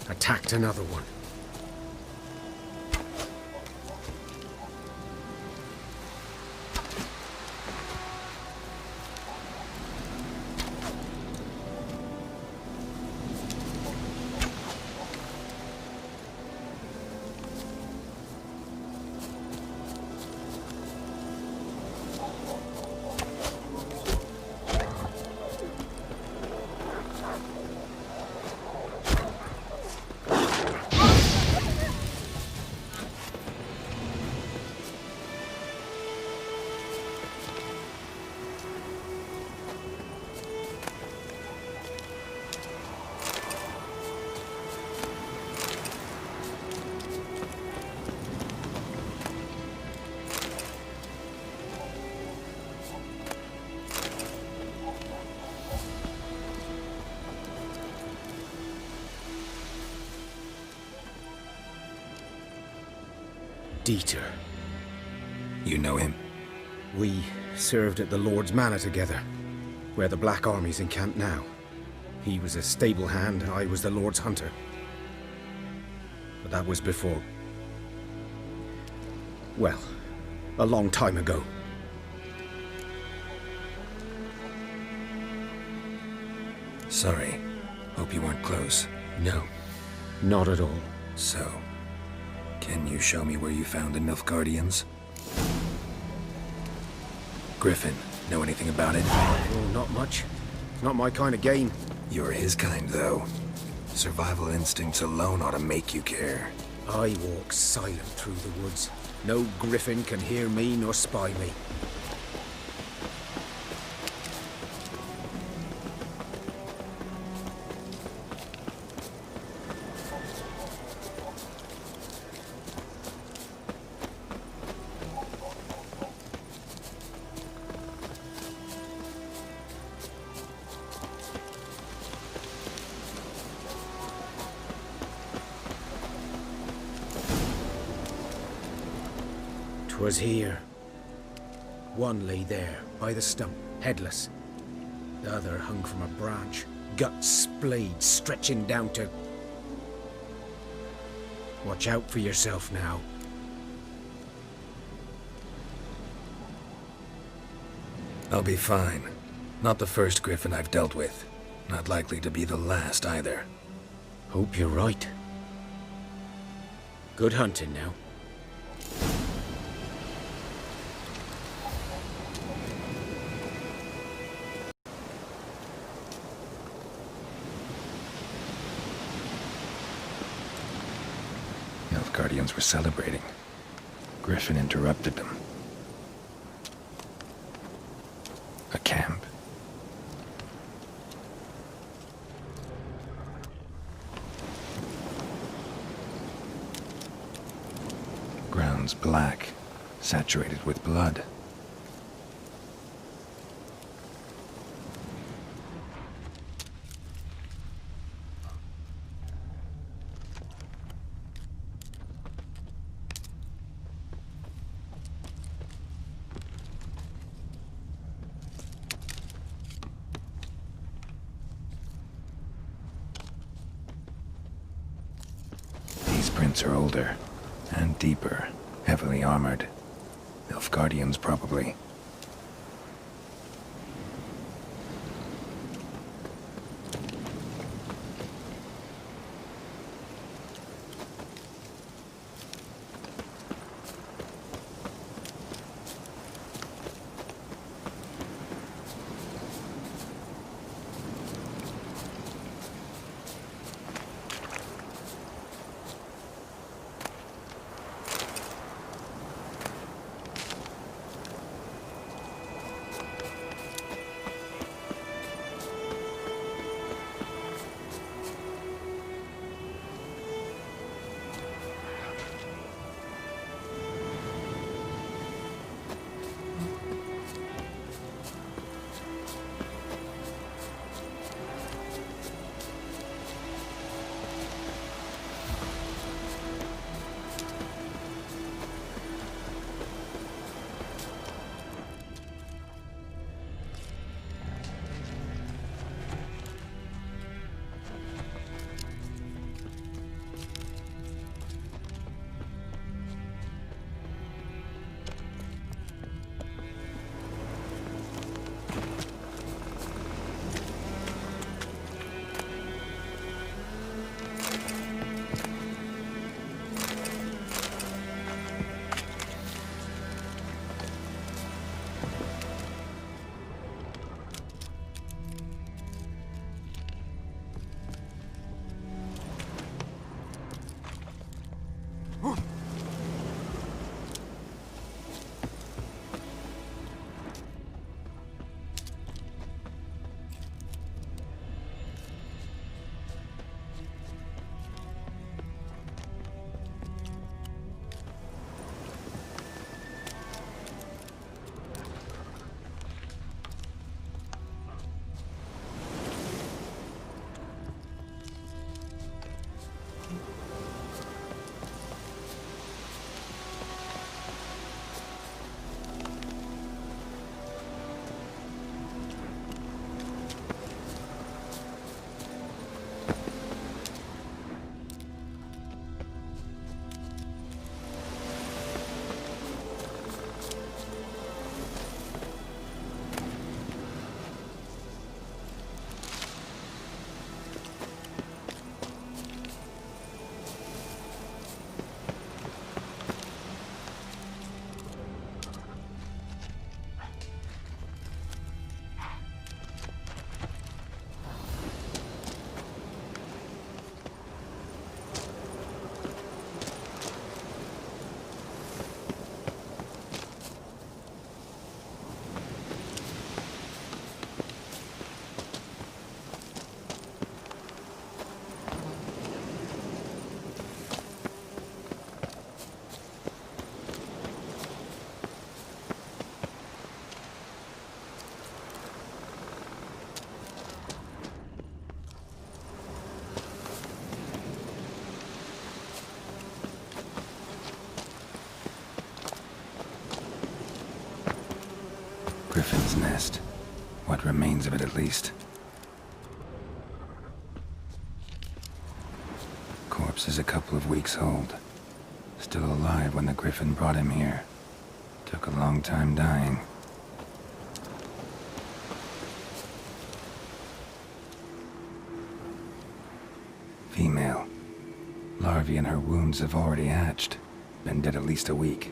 P: Attacked another one. Dieter.
B: You know him?
P: We served at the Lord's Manor together, where the Black Army's encamped now. He was a stable hand, I was the Lord's hunter. But that was before... well, a long time ago.
B: Sorry. Hope you weren't close.
P: No, not at all.
B: So, can you show me where you found the Nilfgaardians? Griffin, know anything about it?
P: Oh, not much. Not my kind of game.
B: You're his kind, though. Survival instincts alone ought to make you care.
P: I walk silent through the woods. No griffin can hear me nor spy me. Was here. One lay there, by the stump, headless. The other hung from a branch, guts splayed, stretching down to... Watch out for yourself now.
B: I'll be fine. Not the first griffin I've dealt with. Not likely to be the last, either.
P: Hope you're right. Good hunting now.
B: Guardians were celebrating. Griffin interrupted them. A camp. Ground's black, saturated with blood. These prints are older and deeper, heavily armored. Elf Guardians, probably. Griffin's nest. What remains of it, at least. Corpse is a couple of weeks old. Still alive when the Griffin brought him here. Took a long time dying. Female. Larvae in her wounds have already hatched. Been dead at least a week.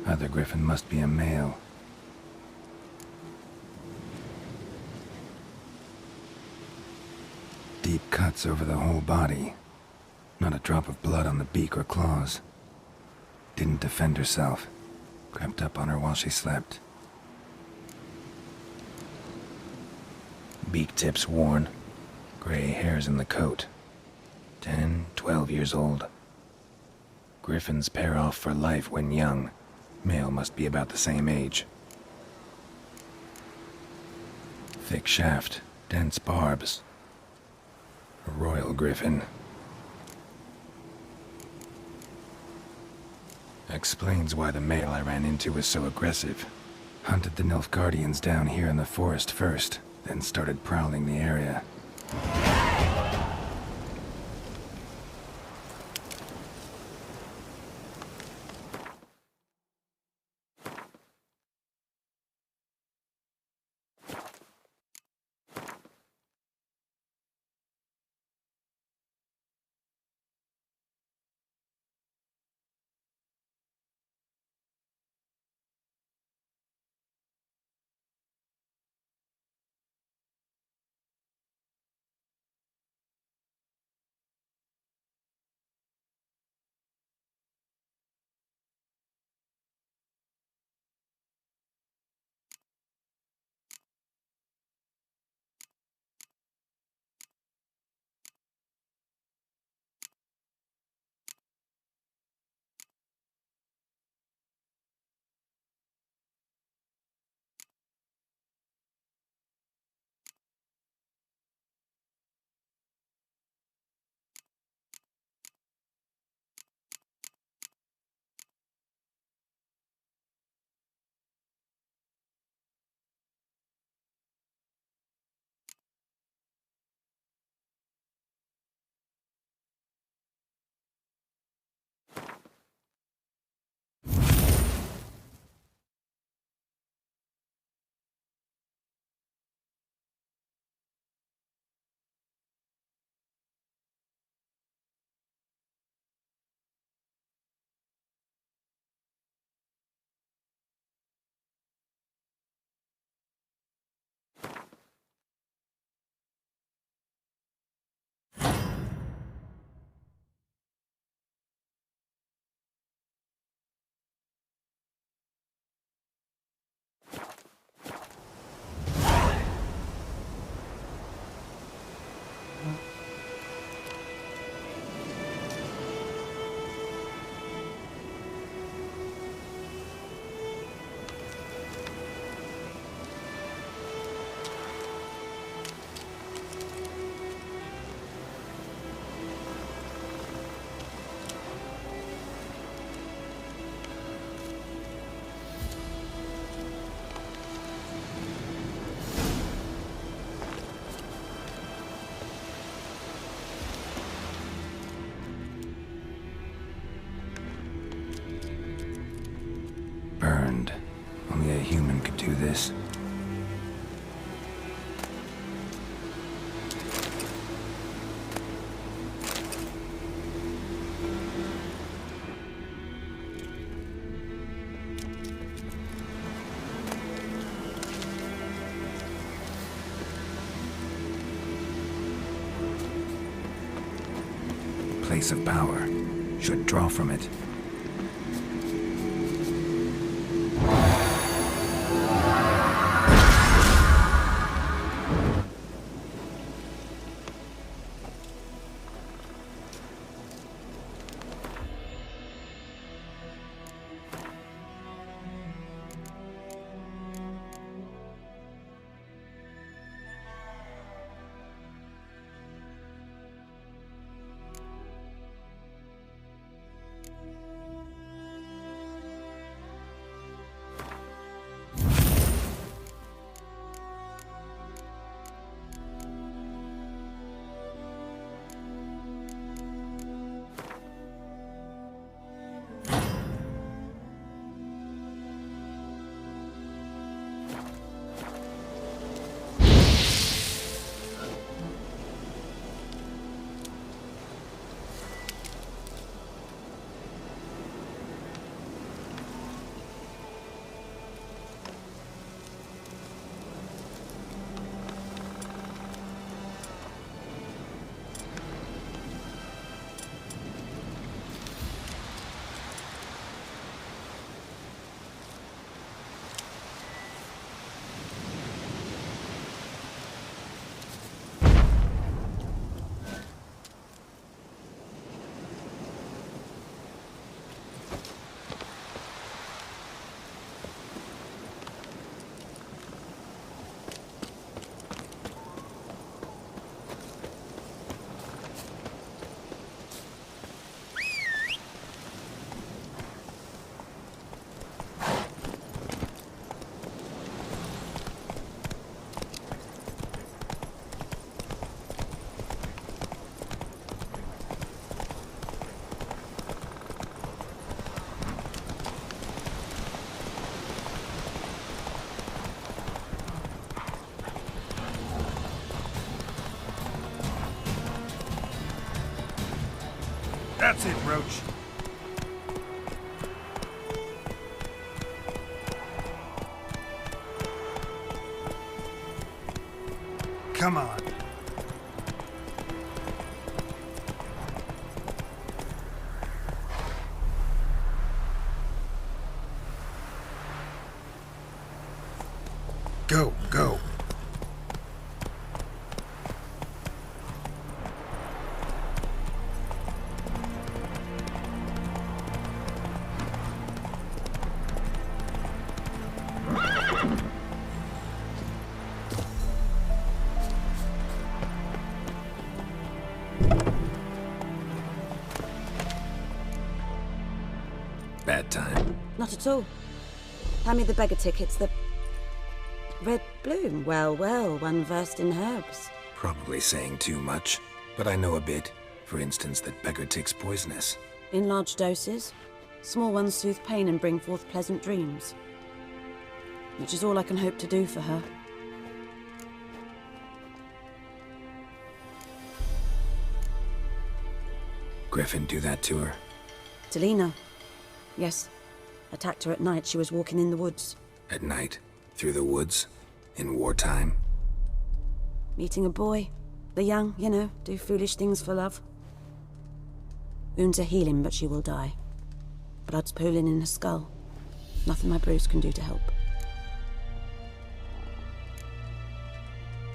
B: Other Griffin must be a male. Deep cuts over the whole body. Not a drop of blood on the beak or claws. Didn't defend herself. Crept up on her while she slept. Beak tips worn. Gray hairs in the coat. 10, 12 years old. Griffins pair off for life when young. Male must be about the same age. Thick shaft, dense barbs. A royal griffin. Explains why the male I ran into was so aggressive. Hunted the Nilfgaardians down here in the forest first, then started prowling the area. Burned. Only a human could do this. Place of power. Should draw from it.
N: That's it, Roach.
B: Come on. Go, go. Bad time.
Q: Not at all. Hand me the beggar tickets, the... Red bloom. Well, well, one versed in herbs.
B: Probably saying too much, but I know a bit. For instance, that beggar tick's poisonous.
Q: In large doses. Small ones soothe pain and bring forth pleasant dreams. Which is all I can hope to do for her.
B: Griffin do that to her?
Q: Delina. Yes. Attacked her at night. She was walking in the woods.
B: At night? Through the woods? In wartime?
Q: Meeting a boy. The young, you know, do foolish things for love. Wounds are healing, but she will die. Blood's pooling in her skull. Nothing my brews can do to help.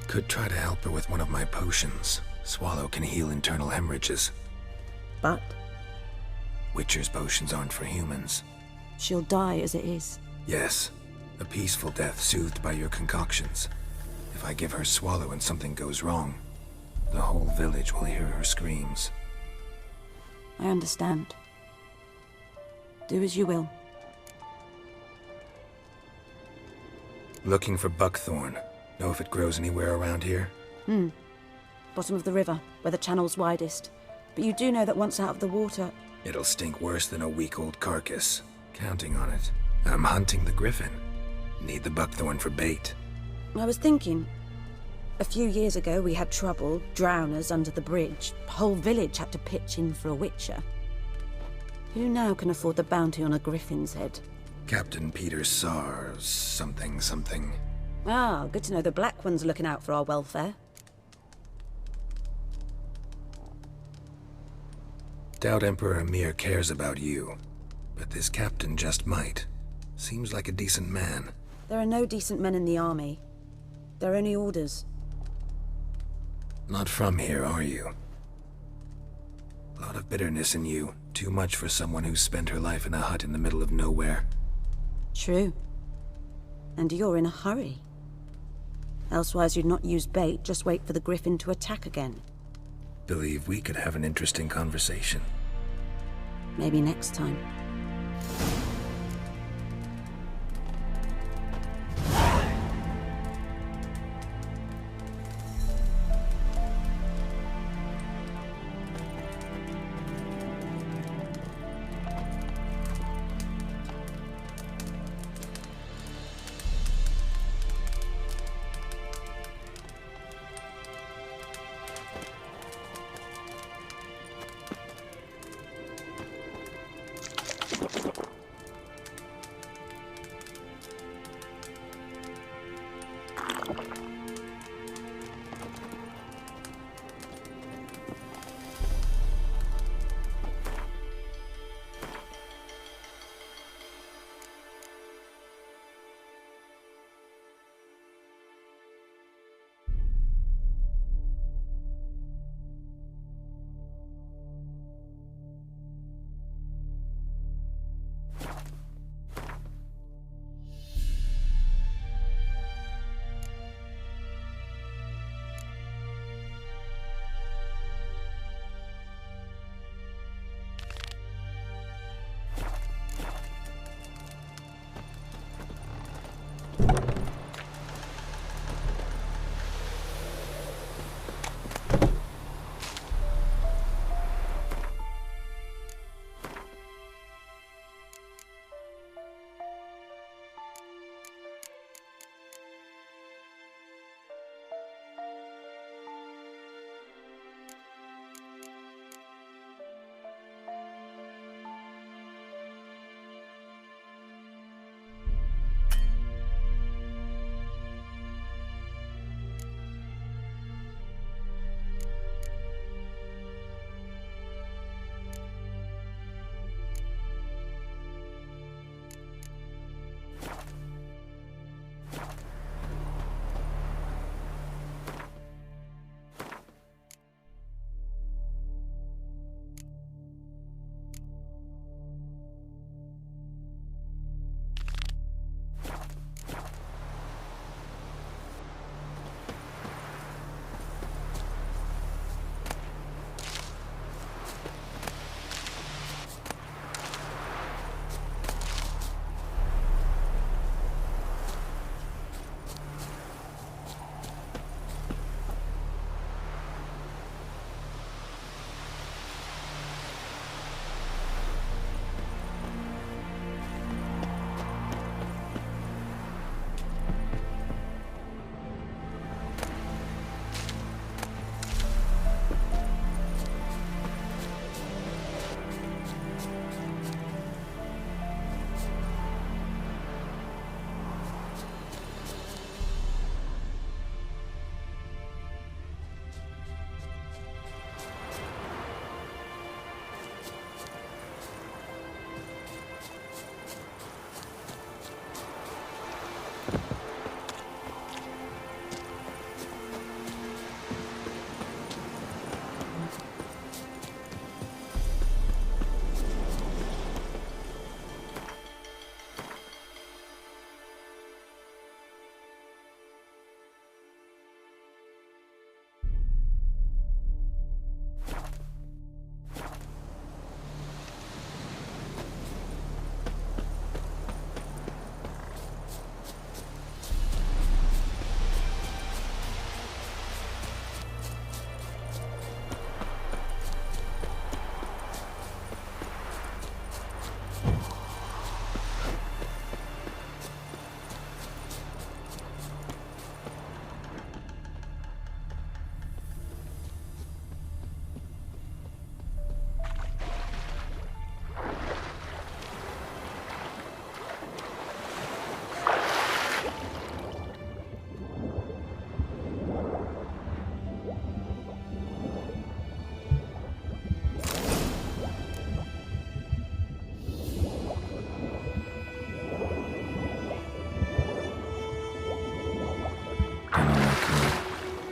B: Could try to help her with one of my potions. Swallow can heal internal hemorrhages.
Q: But?
B: Witcher's potions aren't for humans.
Q: She'll die as it is.
B: Yes. A peaceful death soothed by your concoctions. If I give her Swallow and something goes wrong, the whole village will hear her screams.
Q: I understand. Do as you will.
B: Looking for buckthorn. Know if it grows anywhere around here?
Q: Bottom of the river, where the channel's widest. But you do know that once out of the water...
B: It'll stink worse than a week-old carcass. Counting on it. I'm hunting the griffin. Need the buckthorn for bait.
Q: I was thinking... A few years ago we had trouble, drowners under the bridge. The whole village had to pitch in for a witcher. Who now can afford the bounty on a griffin's head?
B: Captain Peter Sars, something.
Q: Ah, good to know the Black One's looking out for our welfare.
B: Doubt Emperor Emir cares about you, but this captain just might. Seems like a decent man.
Q: There are no decent men in the army. They're only orders.
B: Not from here, are you? A lot of bitterness in you. Too much for someone who's spent her life in a hut in the middle of nowhere.
Q: True. And you're in a hurry. Elsewise you'd not use bait, just wait for the griffin to attack again.
B: Believe we could have an interesting conversation.
Q: Maybe next time.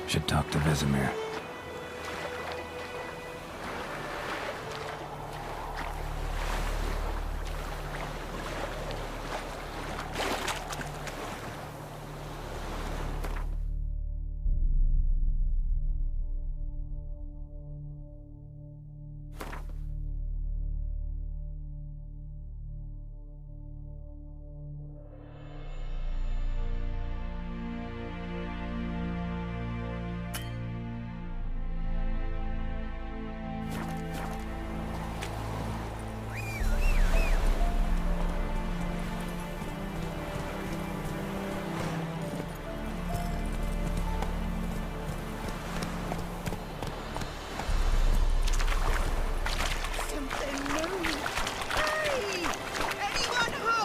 B: Should talk to Vesemir.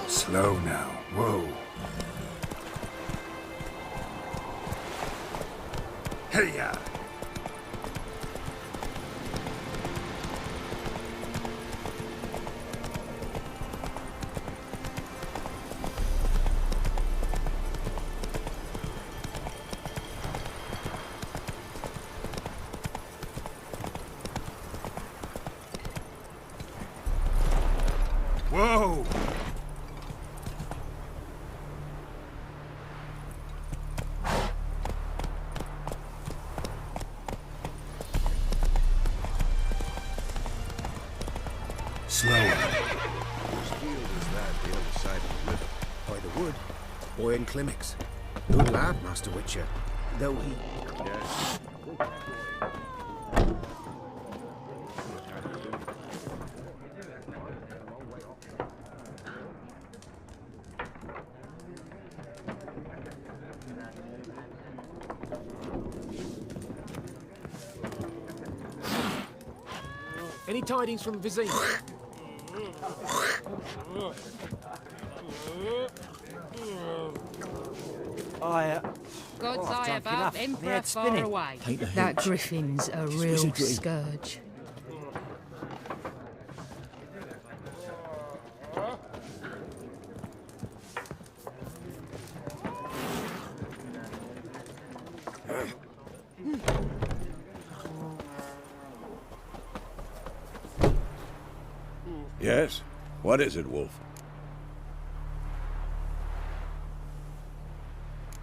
B: Slow now. Whoa. Hey-ya! Whoa! Slower.
P: Whose field is that, the other side of the river? By the wood. Boy in Climmix. Good lad, Master Witcher. Though he... Yes.
F: Any tidings from Vizima?
R: God's
J: I've
R: eye
J: drunk
R: above,
J: enough. My
R: Emperor
J: head's
R: far
J: spinning.
R: away.
J: Take the
R: That
J: hooch.
R: griffin's a
J: Just
R: real
J: wizardry.
R: scourge.
D: Yes? What is it, Wolf?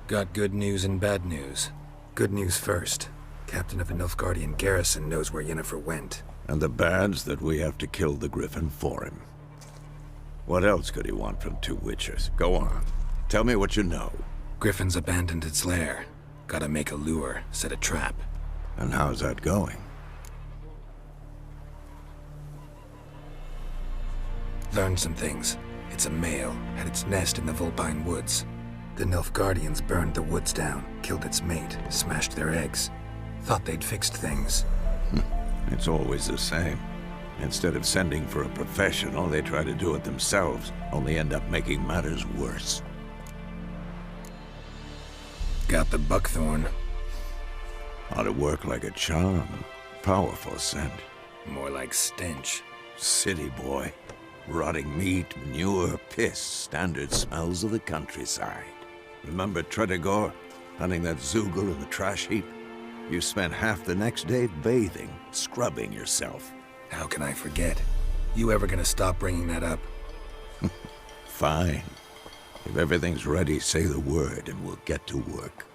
B: Got good news and bad news. Good news first. Captain of the Nilfgaardian garrison knows where Yennifer went.
D: And the bad's that we have to kill the Griffin for him. What else could he want from two Witchers? Go on. Tell me what you know.
B: Griffin's abandoned its lair. Gotta make a lure, set a trap.
D: And how's that going?
B: Learned some things. It's a male, had its nest in the Vulpine Woods. The Nilfgaardians burned the woods down, killed its mate, smashed their eggs. Thought they'd fixed things.
D: It's always the same. Instead of sending for a professional, they try to do it themselves, only end up making matters worse.
B: Got the buckthorn.
D: Ought to work like a charm. Powerful scent.
B: More like stench.
D: City boy. Rotting meat, manure, piss, standard smells of the countryside. Remember Tredegor? Hunting that Zoogle in the trash heap? You spent half the next day bathing, scrubbing yourself.
B: How can I forget? You ever gonna stop bringing that up?
D: Fine. If everything's ready, say the word and we'll get to work.